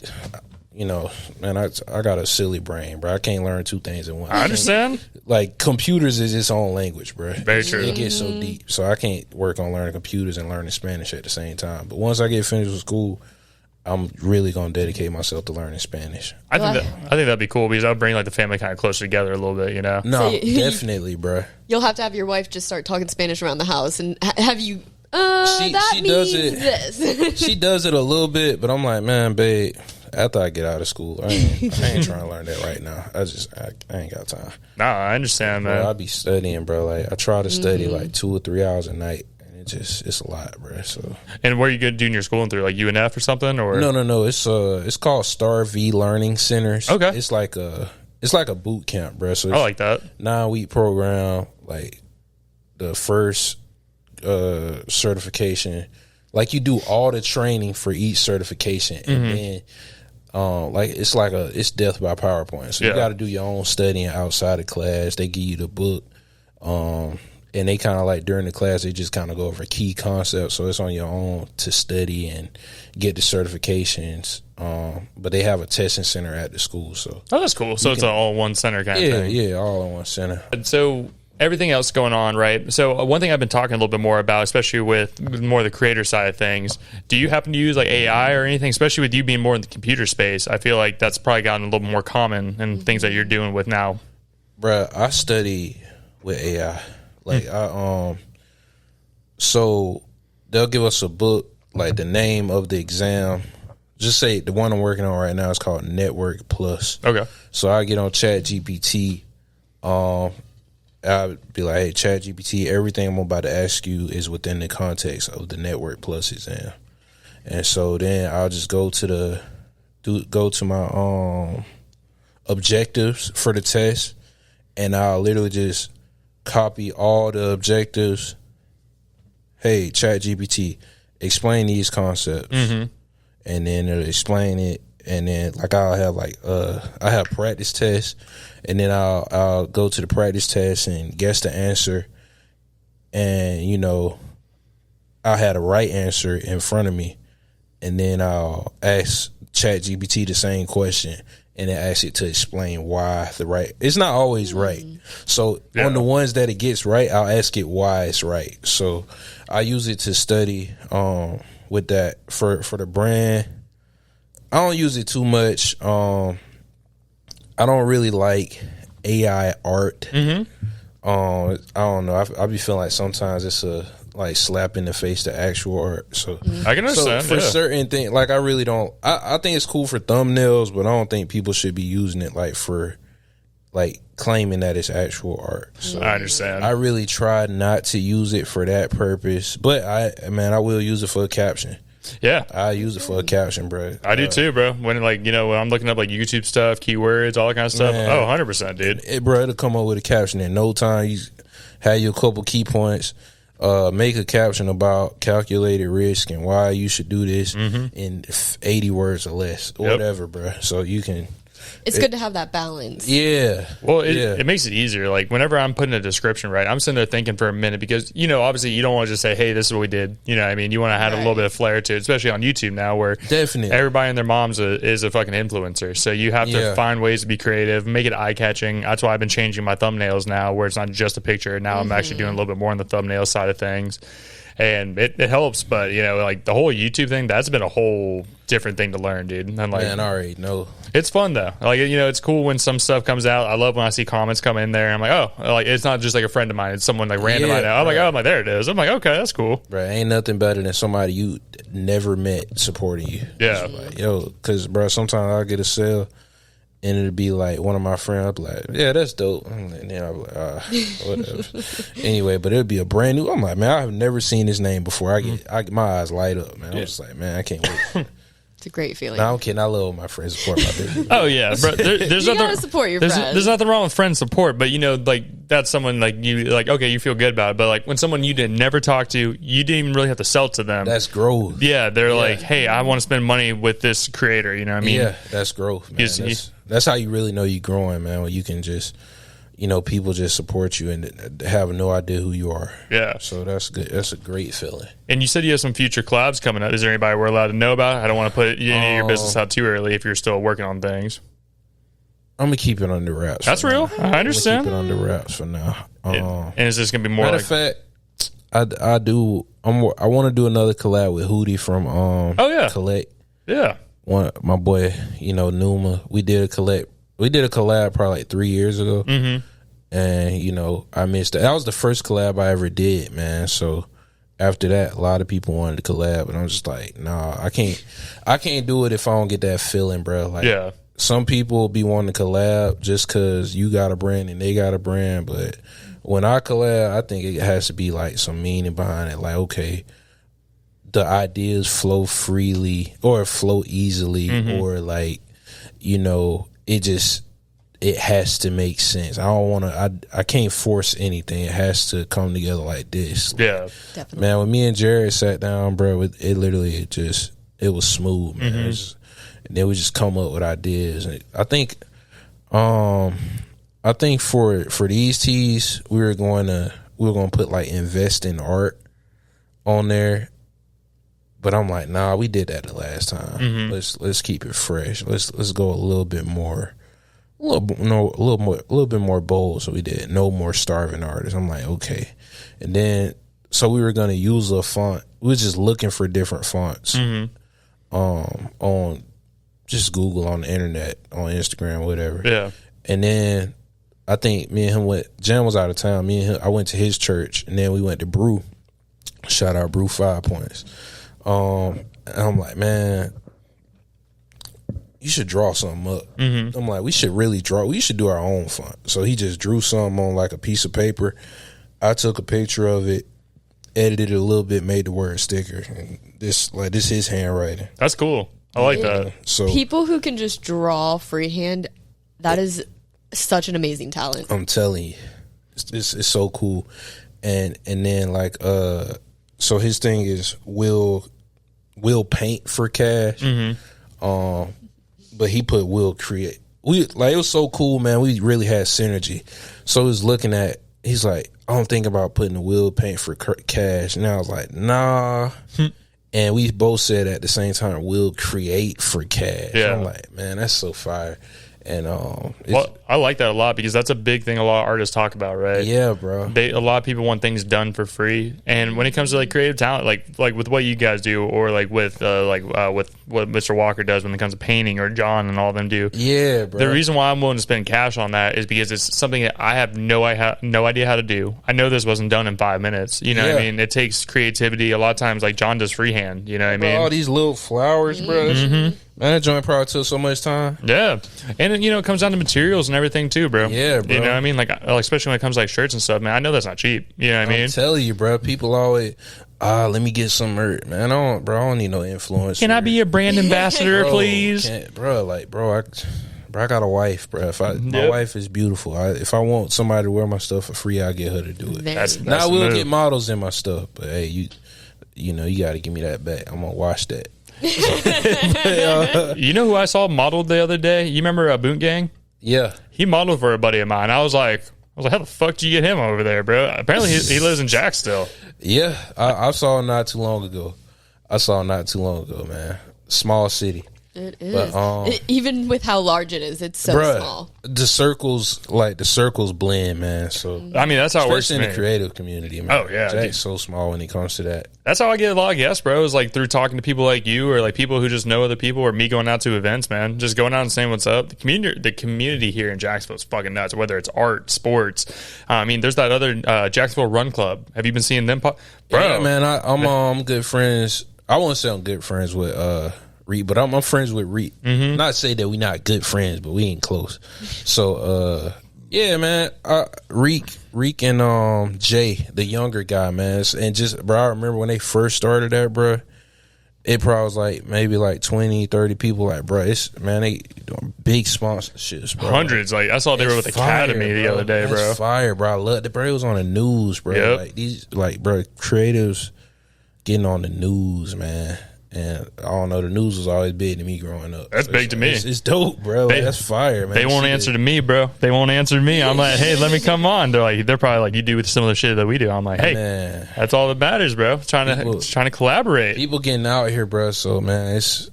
you know, man, I got a silly brain, bro. I can't learn two things at once. I understand. Like, computers is its own language, bro. Very true. It gets so deep. So I can't work on learning computers and learning Spanish at the same time. But once I get finished with school, I'm really going to dedicate myself to learning Spanish. I think that'd be cool, because that'll bring like the family kind of closer together a little bit, you know? No, So definitely, bro. You'll have to have your wife just start talking Spanish around the house and have you. She does means it. This. She does it a little bit, but I'm like, man, babe, after I get out of school, I ain't trying to learn that right now. I ain't got time. Nah, I understand, man. Bro, I be studying, bro. Like, I try to study like 2 or 3 hours a night. It's a lot, bro. So, And where are you good doing your schooling through, like UNF or something, or no. It's called Star V Learning Centers. Okay. It's like a boot camp, bro. So I like that. 9-week program. Like, the first certification, like, you do all the training for each certification, and then like, it's death by PowerPoint. So you got to do your own studying outside of class. They give you the book. And they kind of like, during the class, they just kind of go over key concepts. So it's on your own to study and get the certifications. But they have a testing center at the school. So That's cool. So it's an all-in-one center kind of thing. Yeah, all in one center. So everything else going on, right? So one thing I've been talking a little bit more about, especially with more the creator side of things, do you happen to use like AI or anything, especially with you being more in the computer space? I feel like that's probably gotten a little more common in things that you're doing with now. Bruh, I study with AI. Like, so they'll give us a book, like the name of the exam. Just say the one I'm working on right now is called Network Plus. Okay. So I get on ChatGPT. I'll be like, hey, ChatGPT, everything I'm about to ask you is within the context of the Network Plus exam. And so then I'll just go to my objectives for the test, and I'll literally just copy all the objectives. Hey, ChatGPT, explain these concepts, and then it'll explain it. And then, like, I'll have I have practice tests, and then I'll go to the practice test and guess the answer, and you know, I had a right answer in front of me, and then I'll ask ChatGPT the same question, and then ask it to explain why the right. It's not always right. So on the ones that it gets right, I'll ask it why it's right. So I use it to study with that for the brand. I don't use it too much. I don't really like AI art. I don't know. I be feeling like sometimes it's a like slap in the face to actual art. So I can understand. So for certain things, like, I really don't. I think it's cool for thumbnails, but I don't think people should be using it like for like claiming that it's actual art. So I understand. I really try not to use it for that purpose, but I will use it for a caption. Yeah, I use it for a caption, bro. I do too, bro. When when I'm looking up like YouTube stuff, keywords, all that kind of stuff. Man. 100%, dude. Bro, it'll come up with a caption in no time. You have your couple key points. Make a caption about calculated risk and why you should do this in 80 words or less, or whatever, bro. So you can. It's good to have that balance. Yeah. Well, it makes it easier. Like, whenever I'm putting a description, right, I'm sitting there thinking for a minute, because, you know, obviously you don't want to just say, hey, this is what we did. You know what I mean? You want to add a little bit of flair to it, especially on YouTube now, where Definitely everybody and their mom's is a fucking influencer. So you have to find ways to be creative, make it eye-catching. That's why I've been changing my thumbnails now, where it's not just a picture. Now I'm actually doing a little bit more on the thumbnail side of things. and it helps. But you know, like the whole YouTube thing, that's been a whole different thing to learn, dude. And like, Man, I already know. it's fun though. Like, you know, it's cool when some stuff comes out. I love when I see comments come in there. I'm like, oh, like it's not just like a friend of mine. It's someone like random I know. I'm like, oh, there it is. I'm like, okay, that's cool. Bro, ain't nothing better than somebody you never met supporting you. Yeah. Like, yo, because, bro, sometimes I'll get a sale and it'll be like one of my friends. I'll be like, yeah, that's dope. And then I'll be like, whatever. Anyway, but it'll be a brand new. I'm like, man, I have never seen this name before. My eyes light up, man. I'm just like, man, I can't wait. It's a great feeling. No, I'm kidding. I love my friends support my business. Oh yeah, bro. There's You nothing. gotta support your there's, friends. there's nothing wrong with friend support, but you know, like that's someone like you, like okay, you feel good about it, but like when someone you didn't never talk to, you didn't even really have to sell to them. That's growth. Yeah, they're like, hey, I want to spend money with this creator. You know what I mean? Yeah, that's growth, man. That's how you really know you're growing, man. When you can just, you know, people just support you and have no idea who you are. Yeah. So that's good. That's a great feeling. And you said you have some future collabs coming up. Is there anybody we're allowed to know about? I don't want to put any of your business out too early if you're still working on things. I'm gonna keep it under wraps. That's real. I understand. Keep it under wraps for now. And is this gonna be more Matter like? of fact, I do. I want to do another collab with Hootie from Oh, yeah. Collect. Yeah. My boy, you know, Numa. We did a collab probably like 3 years ago. Mm-hmm. And you know, I missed it. That was the first collab I ever did, man. So after that, a lot of people wanted to collab, and I'm just like, nah, I can't do it if I don't get that feeling, bro. Like, Yeah. some people be wanting to collab just because you got a brand and they got a brand, but when I collab, I think it has to be like some meaning behind it. Like, okay, the ideas flow freely or flow easily, or like, you know, it has to make sense. I can't force anything. It has to come together like this. Yeah. Definitely. Man, when me and Jared sat down, bro, it was smooth, man. And then we just come up with ideas. And I think for these tees, we were going to put like invest in art on there. But I'm like, nah, we did that the last time. Let's keep it fresh. Let's go a little bit more. A little bit more bold. So we did no more starving artists. I'm like, okay. And then so we were gonna use a font. We were just looking for different fonts on just Google, on the internet, on Instagram, whatever. Yeah. And then I think me and him Jan was out of town. Me and him, I went to his church, and then we went to Brew. Shout out Brew 5 Points. And I'm like, man, you should draw something up. I'm like, we should do our own font. So he just drew something on like a piece of paper. I took a picture of it, edited it a little bit, made the word sticker. And this his handwriting. That's cool. I like that. So People who can just draw freehand, that is such an amazing talent. I'm telling you, it's so cool. And then like so his thing is will paint for cash. But he put will create. It was so cool, man. We really had synergy. So he's like, I don't think about putting the will paint for cash. And I was like, nah. And we both said at the same time, will create for cash. Yeah. I'm like, man, that's so fire. And Well, I like that a lot because that's a big thing a lot of artists talk about, right? yeah, bro. A lot of people want things done for free, and when it comes to like creative talent, like with what you guys do, or like with what Mr. Walker does when it comes to painting, or John and all of them do. Yeah, bro. The reason why I'm willing to spend cash on that is because it's something that I have no idea how to do. I know this wasn't done in 5 minutes. You know what I mean? It takes creativity. A lot of times, like John does freehand. You know what I mean? All these little flowers, bro. Man, that joint probably took so much time. Yeah, and you know it comes down to materials and everything too, bro. Yeah, bro. You know what I mean? Like especially when it comes to like shirts and stuff, man. I know that's not cheap. You know what I mean? I'm telling you, bro. People always, let me get some merch, man. I don't need no influence. Can I be a brand ambassador, please? I got a wife, bro. My wife is beautiful. If I want somebody to wear my stuff for free, I get her to do it. That's Now I the will move. get models in my stuff, but hey, you know, you got to give me that back. I'm gonna wash that. You know who I saw modeled the other day? You remember Boot Gang? Yeah, He modeled for a buddy of mine. I was like, how the fuck did you get him over there, bro? Apparently he lives in Jack still. yeah. I saw it not too long ago. Man. Small city. It is. But, Even with how large it is, it's so small. The circles blend, man. So I mean, that's how it works especially in for the me. creative community, man. Oh, yeah, Jack's dude. so small when it comes to that. That's how I get a lot of guests, bro. Is like through talking to people like you, or like people who just know other people, or me going out to events, man. Just going out and saying what's up. The community here in Jacksonville is fucking nuts. Whether it's art, sports. I mean, there's that other Jacksonville Run Club. Have you been seeing them? Bro, Yeah, man. I'm good friends. I won't say I'm good friends with Reed, but I'm friends with Reed. Mm-hmm. Not say that we not good friends, but we ain't close. So yeah, man. Reek and Jay, the younger guy, man, and just bro, I remember when they first started that, bro. It probably was like maybe like 20, 30 people. Like, bro, it's man, they doing big sponsorships, bro. Hundreds. Like I saw they were with Academy the other day, bro. That's fire, bro. I loved it, bro. It was on the news, bro. Yep. Like these, like, bro, creatives getting on the news, man. And I don't know, the news was always big to me growing up. That's big to me. It's dope, bro. Like, that's fire, man. They won't answer to me, bro. They won't answer to me. I'm like, hey, let me come on. They're probably like, you do similar shit that we do. I'm like, hey, man, that's all that matters, bro. Trying to collaborate. People getting out here, bro. So man, it's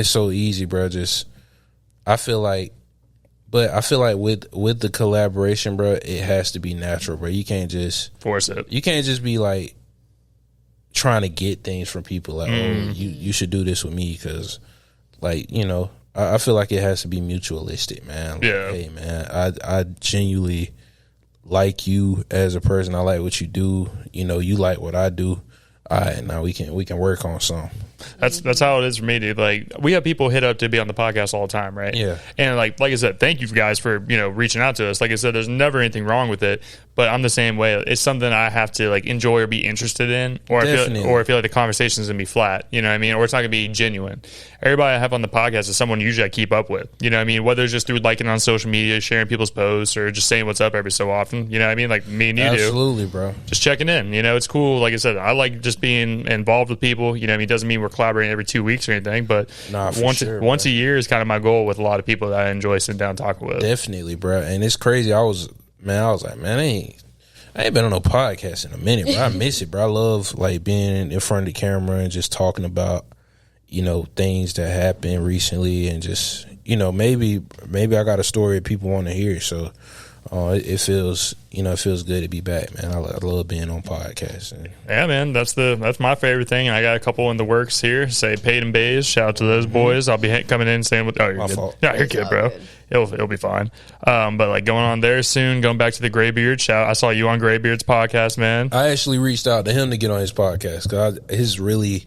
so easy, bro. Just I feel like with the collaboration, bro, it has to be natural, bro. You can't just Force it. You can't just be like trying to get things from people like, oh, you should do this with me because, like, you know, I feel like it has to be mutualistic, man. Like, Yeah. hey, man, I genuinely like you as a person. I like what you do. You know, you like what I do. All right, now we can work on something. That's how it is for me, dude. Like we have people hit up to be on the podcast all the time, right? Yeah. And like I said, thank you guys for reaching out to us. Like I said, there's never anything wrong with it, but I'm the same way. It's something I have to like enjoy or be interested in, or I feel like the conversation's gonna be flat. You know what I mean? Or it's not gonna be genuine. Everybody I have on the podcast is someone usually I keep up with. You know what I mean? Whether it's just through liking on social media, sharing people's posts, or just saying what's up every so often. You know what I mean? Like me and you do. Absolutely, bro. Just checking in. You know, it's cool. Like I said, I like just being involved with people. You know what I mean? It doesn't mean we're collaborating every 2 weeks or anything, but once a year is kind of my goal with a lot of people that I enjoy sitting down talking with. Definitely, bro. And it's crazy. I was like, man, I ain't been on no podcast in a minute, bro. I miss it, bro. I love like being in front of the camera and just talking about, things that happened recently and just, maybe I got a story that people want to hear. So it feels good to be back, man. I love being on podcasts. Yeah, man, that's my favorite thing. I got a couple in the works here. Say Paid and Bays. Shout out to those boys. I'll be coming in and saying, "Oh, you're My good. fault. Yeah, you're good, bro. It'll be fine." But like going on there soon. Going back to the Graybeard. Shout. I saw you on Graybeard's podcast, man. I actually reached out to him to get on his podcast because it's really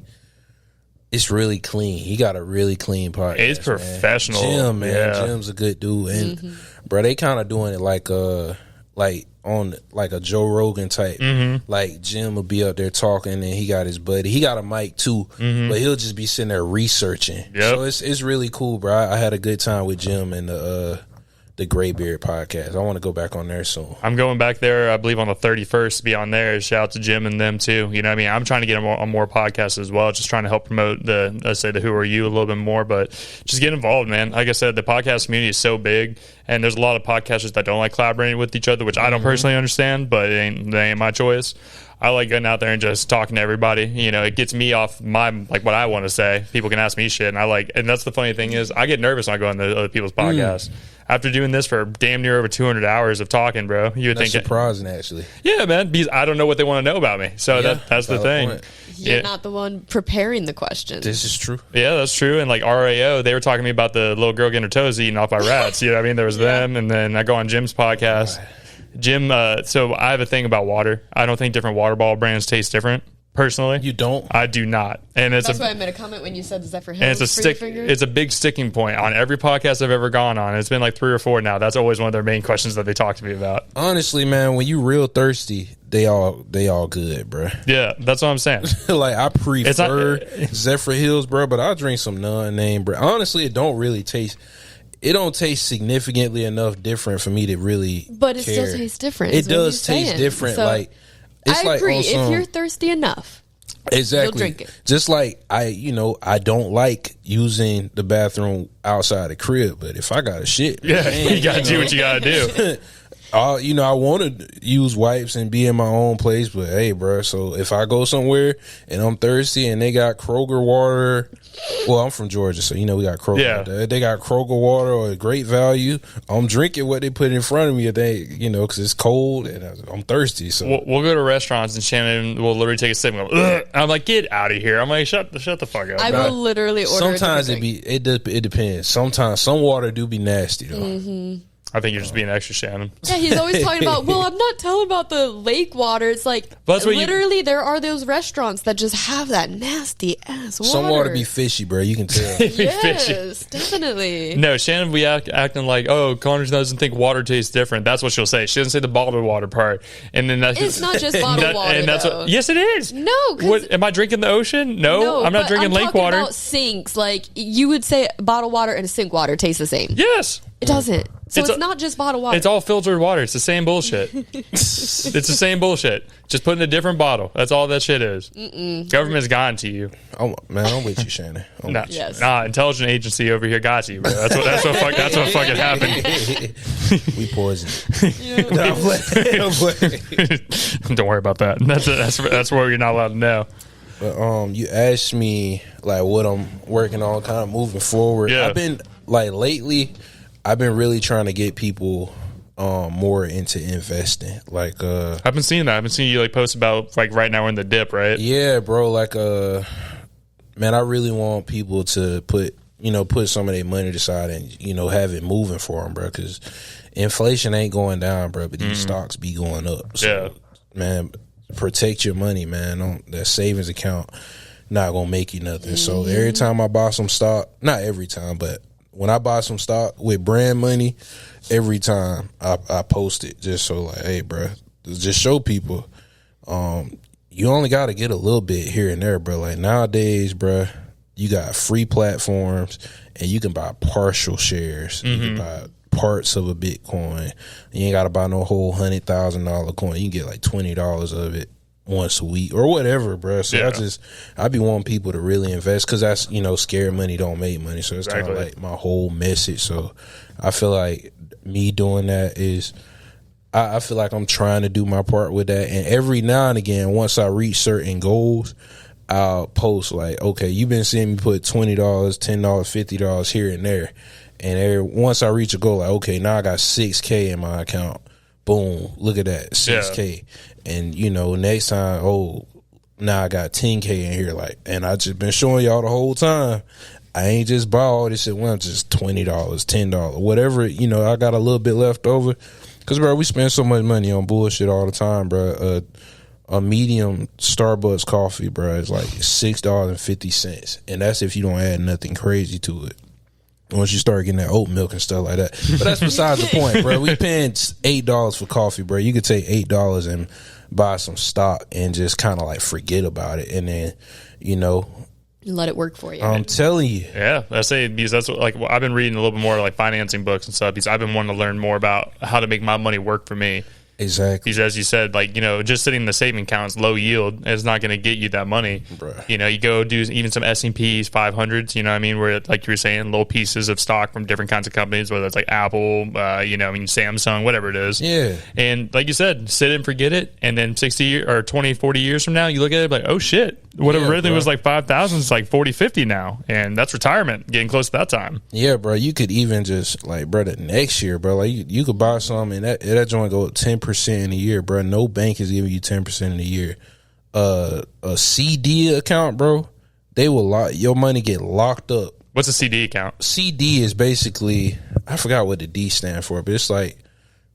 clean. He got a really clean podcast. It's professional. Jim, man. Yeah. Jim's a good dude. And bro, they kind of doing it like on like a Joe Rogan type. Like Jim will be up there talking and he got his buddy. He got a mic too, but he'll just be sitting there researching. Yep. So it's really cool, bro. I had a good time with Jim and the Graybeard podcast. I want to go back on there soon. I'm going back there, I believe, on the 31st to be on there. Shout out to Jim and them, too. You know what I mean? I'm trying to get on more podcasts as well, just trying to help promote the Who Are You a little bit more, but just get involved, man. Like I said, the podcast community is so big, and there's a lot of podcasters that don't like collaborating with each other, which I don't personally understand, but it ain't my choice. I like getting out there and just talking to everybody. It gets me off my, like, what I want to say. People can ask me shit, and that's the funny thing is I get nervous when I go on the other people's podcasts. After doing this for damn near over 200 hours of talking, bro, you would That's think surprising, actually. Yeah, man, because I don't know what they want to know about me. So that's the thing. Point. You're not the one preparing the questions. This is true. Yeah, that's true. And like RAO, they were talking to me about the little girl getting her toes eaten off by rats. You know what I mean? There was them, and then I go on Jim's podcast. Jim, so I have a thing about water. I don't think different water bottle brands taste different. Personally, You don't? I do not, and That's why I made a comment when you said Zephyr and Hills it's for a your finger. It's a big sticking point on every podcast I've ever gone on. It's been like 3 or 4 now. That's always one of their main questions that they talk to me about. Honestly, man, when you real thirsty, they all good, bro. Yeah, that's what I'm saying. Like I prefer It's Zephyr Hills, bro, but I'll drink some non-name, bro. Honestly, it don't really taste. It don't taste significantly enough different for me to really. But it care. still tastes different. It is what does you're taste saying. different. So, Like it's I like agree. on some, If you're thirsty enough, exactly, you'll drink it. Just like I don't like using the bathroom outside the crib, but if I got a shit, Yeah, man, you gotta do what you gotta do. You know, I want to use wipes and be in my own place, but hey, bro. So if I go somewhere and I'm thirsty and they got Kroger water, well, I'm from Georgia, so you know we got Kroger. Yeah. They got Kroger water or Great Value. I'm drinking what they put in front of me. You know, because it's cold and I'm thirsty. So we'll go to restaurants and Shannon will literally take a sip and go, ugh. I'm like, get out of here. I'm like, shut the fuck up. I will literally order. Sometimes it depends. Sometimes some water do be nasty though. Mm-hmm. I think you're just being extra, Shannon. Yeah, he's always talking about, well, I'm not telling about the lake water. It's like, literally, there are those restaurants that just have that nasty ass water. Some water be fishy, bro. You can tell. Yes, definitely. No, Shannon be acting like, oh, Connor doesn't think water tastes different. That's what she'll say. She doesn't say the bottled water part. And then it's not just bottled water, and that's what, yes, it is. No. Am I drinking the ocean? No, I'm not drinking lake water. About sinks. Like, you would say bottled water and sink water taste the same. Yes. It doesn't. So it's not just bottled water. It's all filtered water. It's the same bullshit. It's the same bullshit. Just put in a different bottle. That's all that shit is. Government's gotten to you. Oh man, I'm with you, Shannon. Intelligent agency over here got you, bro. That's what fucking happened. We poisoned. Don't worry about that. That's where you're not allowed to know. But you asked me like what I'm working on, kind of moving forward. Yeah. I've been like lately. I've been really trying to get people more into investing. Like I've been seeing that. I've been seeing you like post about like right now we're in the dip, right? Yeah, bro. Like man, I really want people to put some of their money aside and have it moving for them, bro. Because inflation ain't going down, bro, but these stocks be going up. So, man, protect your money, man. That savings account not gonna make you nothing. So every time I buy some stock, not every time, but when I buy some stock with brand money, every time I post it just so like, hey, bro, just show people you only got to get a little bit here and there, bro. Like nowadays, bro, you got free platforms and you can buy partial shares. You can buy parts of a Bitcoin. You ain't got to buy no whole $100,000 coin. You can get like $20 of it once a week or whatever, bro. So I be wanting people to really invest because that's, scared money don't make money. So it's kind of like my whole message. So I feel like me doing that is, I feel like I'm trying to do my part with that. And every now and again, once I reach certain goals, I'll post like, okay, you've been seeing me put $20, $10, $50 here and there. And once I reach a goal, like, okay, now I got $6K in my account. Boom, look at that, $6K. And, next time, now I got $10K in here. Like, and I just been showing y'all the whole time. I ain't just buy all this at once, just $20, $10, whatever, I got a little bit left over. Because, bro, we spend so much money on bullshit all the time, bro. A medium Starbucks coffee, bro, is like $6.50. And that's if you don't add nothing crazy to it. Once you start getting that oat milk and stuff like that. But that's besides the point, bro. We paying $8 for coffee, bro. You could take $8 and buy some stock and just kind of like forget about it. And then, let it work for you. I'm telling you. Yeah, I say because that's what, like I've been reading a little bit more like financing books and stuff because I've been wanting to learn more about how to make my money work for me. Exactly. Because as you said, like, just sitting in the saving account is low yield. It's not going to get you that money. Bruh. You go do even some S&Ps 500s, you know what I mean? Where, like you were saying, little pieces of stock from different kinds of companies, whether it's like Apple, Samsung, whatever it is. Yeah. And like you said, sit and forget it. And then 60 or 20, 40 years from now, you look at it like, oh, shit. Whatever originally was like 5,000 is like 40, 50 now. And that's retirement, getting close to that time. Yeah, bro. You could even just, like, bro, the next year, bro, like, you could buy some and that joint go up 10% in a year, bro. No bank is giving you 10% in a year. A CD account, bro, they will your money get locked up. What's a CD account? CD is basically, I forgot what the D stand for, but it's like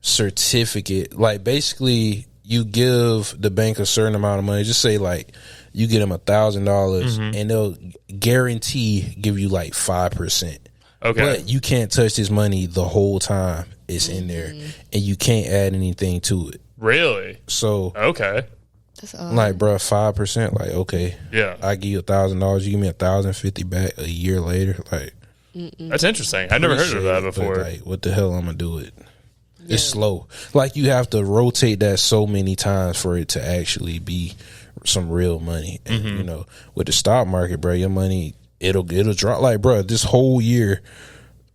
certificate. Like, basically, you give the bank a certain amount of money. Just say, like, you get them $1,000 and they'll guarantee give you like 5%. Okay. But you can't touch this money the whole time it's in there and you can't add anything to it. Really? So, okay. That's like, bro, 5%, like, okay. Yeah. I give you $1,000, you give me $1,050 back a year later. Like, that's interesting. I've never heard of that before. But, like, what the hell I'm going to do it? Yeah. It's slow. Like, you have to rotate that so many times for it to actually be some real money. And, with the stock market, bro, your money, it'll drop. Like, bro, this whole year,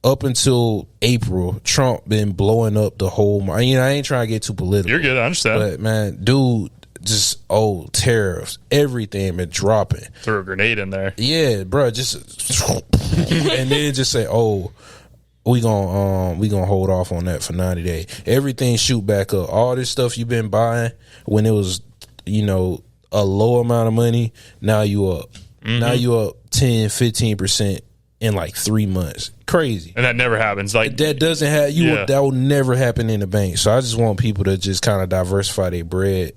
up until April, Trump been blowing up the whole. I ain't trying to get too political. You're good, I understand. But man, dude, just tariffs, everything been dropping. Threw a grenade in there. Yeah, bro, just and then just say, we gonna hold off on that for 90 days. Everything shoot back up. All this stuff you've been buying when it was, a low amount of money, now you up. Now you up 10, 15% in like 3 months. Crazy. And that never happens. Like that doesn't have that will never happen in the bank. So I just want people to just kind of diversify their bread.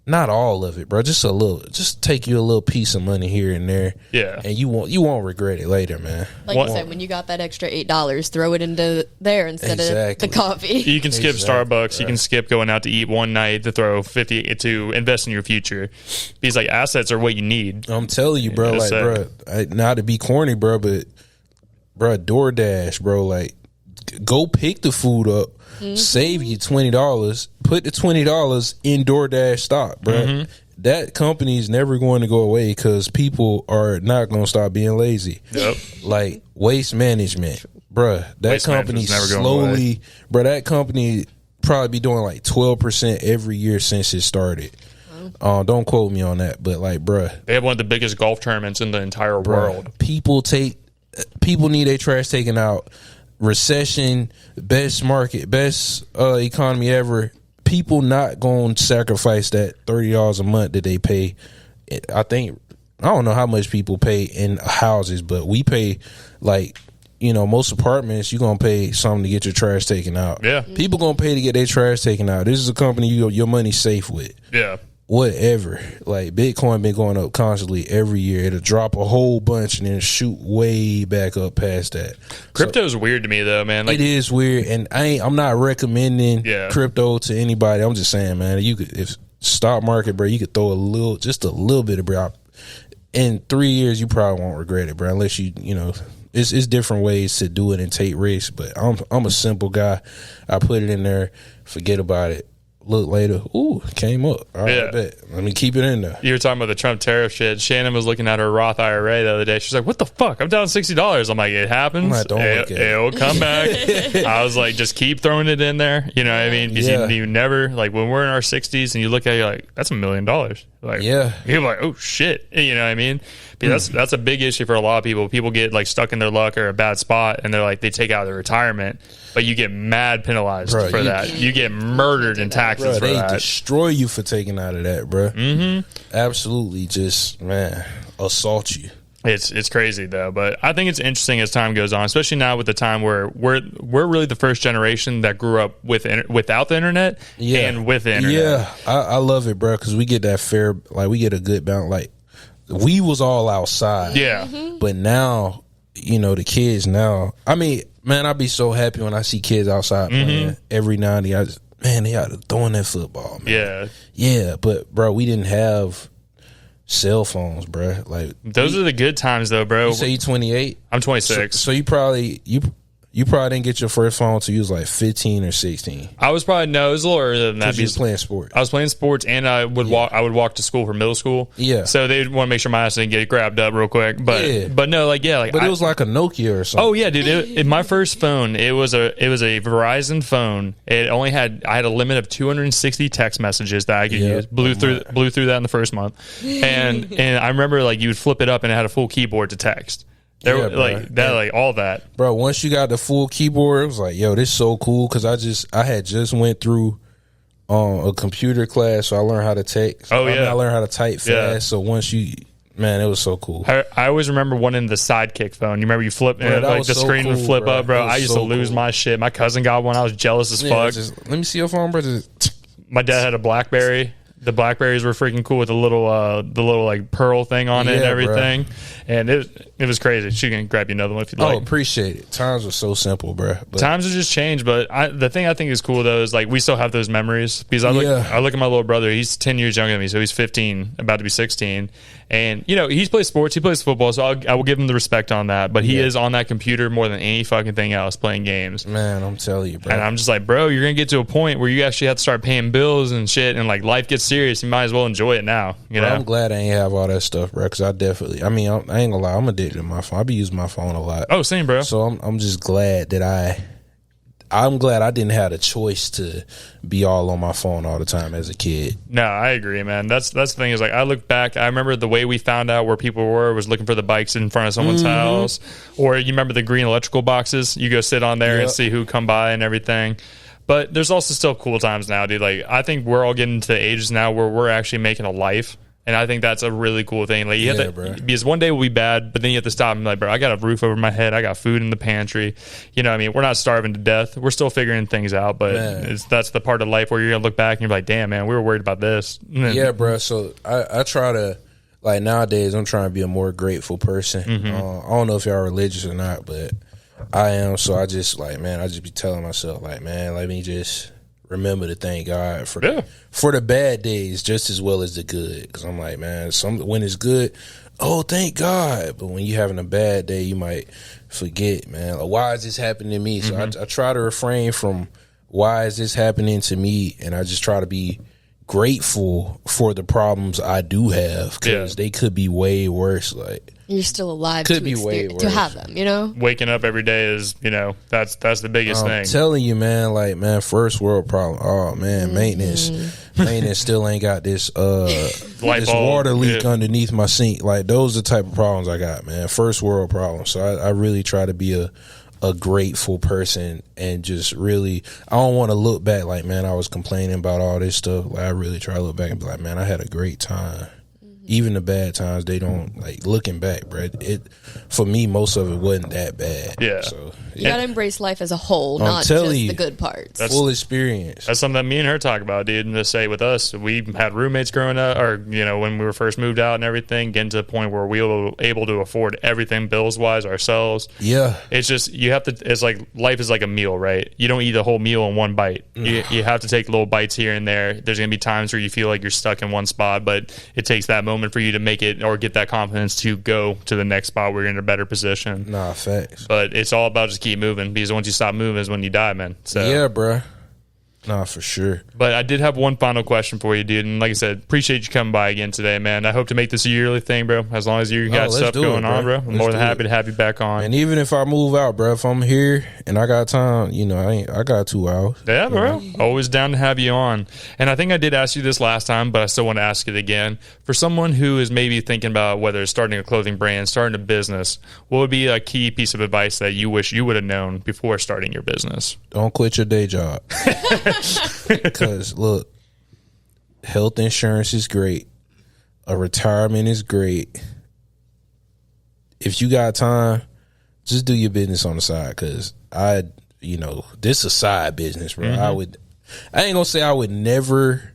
Not all of it, bro. Just a little. Just take you a little piece of money here and there. Yeah. And you won't regret it later, man. Like you said, when you got that extra $8, throw it into there instead of the coffee. You can skip Starbucks. Right. You can skip going out to eat one night to throw 50 to invest in your future. These like assets are what you need. I'm telling you, bro. Like, bro, not to be corny, bro, but bro, DoorDash, bro, like, go pick the food up. Save you $20. Put the $20 in DoorDash stock, bro. That company is never going to go away because people are not going to stop being lazy. Yep. Like waste management, bro. That company slowly, bro. That company probably be doing like 12% every year since it started. Don't quote me on that, but like, bro, they have one of the biggest golf tournaments in the entire world. People need their trash taken out. Recession, best market, best economy ever. People not going to sacrifice that $30 a month that they pay. I don't know how much people pay in houses, but we pay like, most apartments, you're going to pay something to get your trash taken out. Yeah. People going to pay to get their trash taken out. This is a company your money's safe with. Yeah. Whatever. Like Bitcoin been going up constantly every year. It'll drop a whole bunch and then shoot way back up past that. Crypto's weird to me though, man. Like, it is weird, and I'm not recommending crypto to anybody. I'm just saying, man, if stock market, bro, you could throw just a little bit of bro. In 3 years, you probably won't regret it, bro. Unless it's different ways to do it and take risks. But I'm a simple guy. I put it in there, forget about it. Look later, came up. All right, bet. Let me keep it in there. You were talking about the Trump tariff shit. Shannon was looking at her Roth IRA the other day. She's like, "What the fuck? I'm down $60." I'm like, "It happens. It'll come back." I was like, "Just keep throwing it in there." You know what I mean? Because you never, like, when we're in our 60s and you look at it, you're like, "That's $1 million." Like, you're like, "Oh shit," you know what I mean? But that's a big issue for a lot of people. People get like stuck in their luck or a bad spot, and they're like, they take out their retirement, but you get mad penalized for that. You get murdered in taxes for that. They destroy you for taking out of that, bro. Absolutely, just assault you. It's crazy though, but I think it's interesting as time goes on, especially now with the time where we're really the first generation that grew up without the internet and with the internet. Yeah, I love it, bro, because we get that fair, like we get a good balance. Like we was all outside, but now the kids now. I mean, man, I'd be so happy when I see kids outside playing every now and then. They out throwing that football, man. Yeah, but bro, we didn't have cell phones, bro. Like those are the good times, though, bro. You say you 28? I'm 26. So you probably didn't get your first phone until you was like 15 or 16. I was probably it was a little earlier than that. You was playing sports. I was playing sports, and I would walk to school for middle school. Yeah. So they want to make sure my ass didn't get grabbed up real quick. But but no, but it was like a Nokia or something. Oh yeah, dude. My first phone, it was a Verizon phone. It only I had a limit of 260 text messages that I could use. Blew through that in the first month, and I remember like you would flip it up and it had a full keyboard to text. All that, bro. Once you got the full keyboard, it was like, yo, this is so cool because I had just went through a computer class, so I learned how to text. I learned how to type fast. So once it was so cool. I always remember wanting the Sidekick phone. You remember you flip the screen would flip up, bro. I used to lose my shit. My cousin got one. I was jealous as fuck. Let me see your phone, bro. My dad had a BlackBerry. The Blackberries were freaking cool with the little like pearl thing on it and everything, and it was crazy. She can grab you another one if you'd like. Oh, appreciate it. Times were so simple, bro. Times have just changed, but the thing I think is cool though is like we still have those memories because I look at my little brother. He's 10 years younger than me, so he's 15, about to be 16, and he plays sports. He plays football, so I will give him the respect on that. But he is on that computer more than any fucking thing else, playing games. Man, I'm telling you, bro. And I'm just like, bro, you're gonna get to a point where you actually have to start paying bills and shit, and like life gets serious, you might as well enjoy it now. You know, I'm glad I ain't have all that stuff, bro. Because I definitely, I mean, I ain't gonna lie, I'm addicted to my phone. I be using my phone a lot. Oh, same, bro. So I'm just glad that I'm glad I didn't have the choice to be all on my phone all the time as a kid. No, I agree, man. That's the thing is, like, I look back, I remember the way we found out where people were was looking for the bikes in front of someone's house. Or you remember the green electrical boxes? You go sit on there and see who come by and everything. But there's also still cool times now, dude. Like, I think we're all getting to the ages now where we're actually making a life. And I think that's a really cool thing. Like, you have to, bro. Because one day will be bad, but then you have to stop and be like, bro, I got a roof over my head. I got food in the pantry. You know what I mean? We're not starving to death. We're still figuring things out, but that's the part of life where you're going to look back and you're like, damn, man, we were worried about this. Yeah, bro. So I try to, like, nowadays, I'm trying to be a more grateful person. I don't know if y'all religious or not, but I am. So I just, like, man, I just be telling myself, like, man, let me just remember to thank God for the bad days just as well as the good. Because I'm like, man, when it's good, oh, thank God. But when you're having a bad day, you might forget, man, like, why is this happening to me? So I try to refrain from why is this happening to me, and I just try to be grateful for the problems I do have, because they could be way worse. Like, you're still alive could be way to worse. have them, you know? Waking up every day is, you know, that's the biggest thing. I'm telling you, man, like, man, first world problem. Oh, man, maintenance still ain't got this this water leak underneath my sink. Like, those are the type of problems I got, man. First world problems. So I really try to be a grateful person, and just really, I don't want to look back like, man, I was complaining about all this stuff. Like, I really try to look back and be like, man, I had a great time. Even the bad times, they don't, like, looking back, bro. For me, most of it wasn't that bad. Yeah. So you gotta embrace life as a whole, not just the good parts. That's full experience. That's something that me and her talk about, dude. And to say with us, we had roommates growing up, or, you know, when we were first moved out and everything, getting to the point where we were able to afford everything bills wise ourselves. Yeah. It's just, you have to, it's like, life is like a meal, right? You don't eat a whole meal in one bite. You have to take little bites here and there. There's going to be times where you feel like you're stuck in one spot, but it takes that moment for you to make it or get that confidence to go to the next spot where you're in a better position. Nah, facts. But it's all about just keep moving, because once you stop moving is when you die, man. So yeah, bro. Nah, for sure. But I did have one final question for you, dude. And like I said, appreciate you coming by again today, man. I hope to make this a yearly thing, bro. As long as you got stuff going on, bro. I'm more than happy to have you back on. And even if I move out, bro, if I'm here and I got time, you know, I got 2 hours. Yeah, bro. Always down to have you on. And I think I did ask you this last time, but I still want to ask it again. For someone who is maybe thinking about whether it's starting a clothing brand, starting a business, what would be a key piece of advice that you wish you would have known before starting your business? Don't quit your day job. Because, look, health insurance is great. A retirement is great. If you got time, just do your business on the side. Because this is a side business, bro. I ain't gonna say I would never.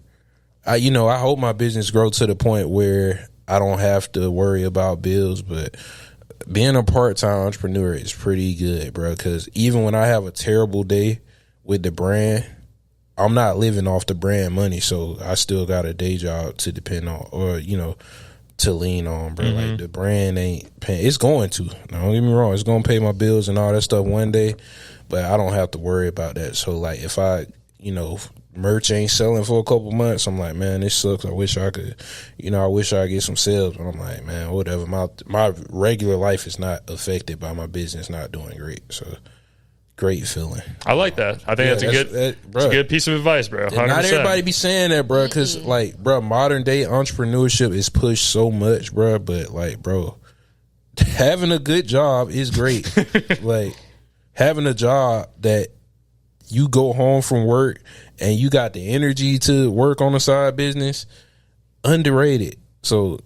I hope my business grow to the point where I don't have to worry about bills. But being a part-time entrepreneur is pretty good, bro. Because even when I have a terrible day with the brand, I'm not living off the brand money, so I still got a day job to depend on, or, to lean on, bro. Like, the brand ain't paying. It's going to. Don't get me wrong. It's going to pay my bills and all that stuff one day, but I don't have to worry about that. So, like, if I, merch ain't selling for a couple months, I'm like, man, this sucks. I wish I could, I wish I could get some sales. But I'm like, man, whatever. My regular life is not affected by my business not doing great. So, great feeling. I like that. I think that's a good piece of advice, bro. 100%. Not everybody be saying that, bro, because, like, bro, modern day entrepreneurship is pushed so much, bro. But, like, bro, having a good job is great. Like, having a job that you go home from work and you got the energy to work on a side business, underrated. So,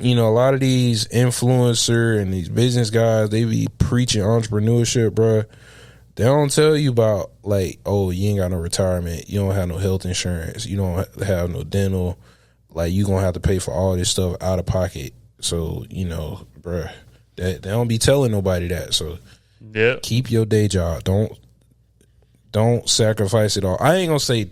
a lot of these influencer and these business guys, they be preaching entrepreneurship, bro. They don't tell you about, like, oh, you ain't got no retirement, you don't have no health insurance, you don't have no dental, like, you gonna have to pay for all this stuff out of pocket. So, bruh, they don't be telling nobody that. So, keep your day job. Don't sacrifice it all. I ain't gonna say,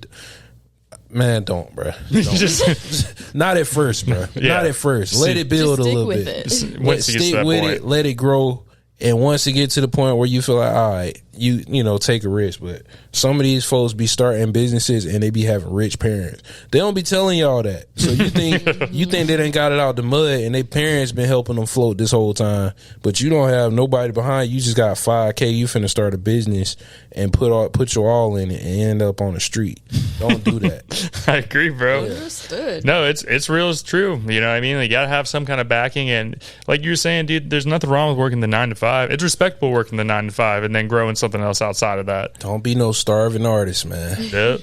man, don't, bruh. Don't. Not at first, bruh. Not at first. Let it build a little bit. Stick with it. Let it grow. And once it gets to the point where you feel like, all right, you know, take a risk. But some of these folks be starting businesses and they be having rich parents. They don't be telling y'all that. So you think they done got it out the mud and their parents been helping them float this whole time, but you don't have nobody behind you. Just got $5K. You finna start a business and put your all in it and end up on the street. Don't do that. I agree, bro. Understood. No, it's real, it's true. You know what I mean? You gotta have some kind of backing, and like you were saying, dude, there's nothing wrong with working the 9 to 5. It's respectable working the 9 to 5 and then growing something else outside of that. Don't be no starving artist, man. Yep.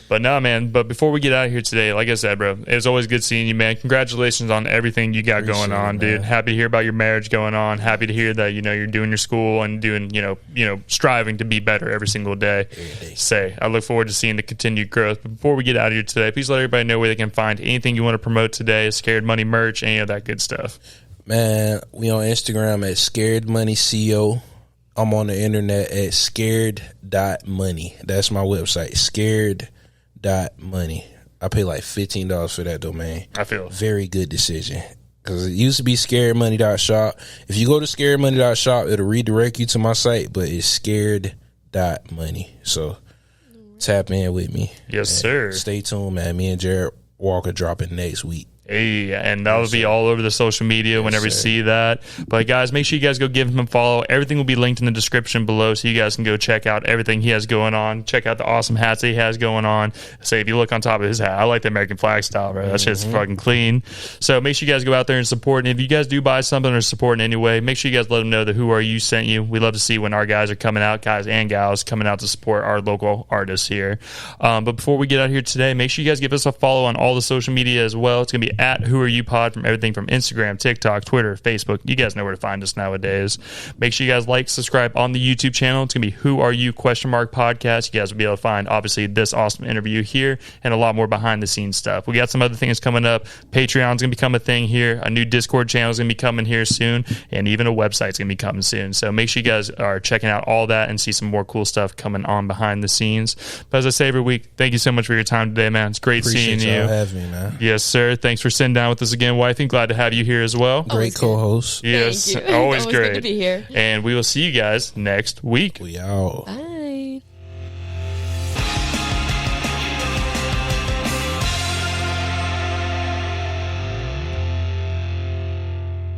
But no, man, but before we get out of here today, like I said, bro, it was always good seeing you, man. Congratulations on everything you got going on, dude. Happy to hear about your marriage going on. Happy to hear that, you know, you're doing your school and doing, you know, striving to be better every single day. Say, I look forward to seeing the continued growth. But before we get out of here today, please let everybody know where they can find anything you want to promote today, Scared Money merch, any of that good stuff. Man, we on Instagram at Scared Money CO. I'm on the internet at scared.money. That's my website, scared.money. I pay like $15 for that domain. I feel very good decision. Because it used to be scaredmoney.shop. If you go to scaredmoney.shop, it'll redirect you to my site, but it's scared.money. So tap in with me. Yes, sir. Stay tuned, man. Me and Jared Walker dropping next week. Hey, and that'll be all over the social media whenever you see that. But guys, make sure you guys go give him a follow. Everything will be linked in the description below, so you guys can go check out everything he has going on. Check out the awesome hats that he has going on. Say, if you look on top of his hat, I like the American flag style, bro. That shit's fucking clean. So make sure you guys go out there and support. And if you guys do buy something or support in any way, make sure you guys let them know that Who Are You sent you. We love to see when our guys are coming out, guys and gals, coming out to support our local artists here. But before we get out here today, make sure you guys give us a follow on all the social media as well. It's going to be at Who Are You Pod from everything from Instagram, TikTok, Twitter, Facebook. You guys know where to find us nowadays. Make sure you guys like, subscribe on the YouTube channel. It's going to be Who Are You podcast. You guys will be able to find, obviously, this awesome interview here and a lot more behind the scenes stuff. We got some other things coming up. Patreon's going to become a thing here. A new Discord channel is going to be coming here soon. And even a website's going to be coming soon. So make sure you guys are checking out all that and see some more cool stuff coming on behind the scenes. But as I say every week, thank you so much for your time today, man. It's great seeing you. Appreciate y'all having me, man. Yes, sir. Thanks for sitting down with us again, wifey. Glad to have you here as well. Great co-host. Yes, Thank you. always great. Good to be here. And we will see you guys next week. We out. Bye.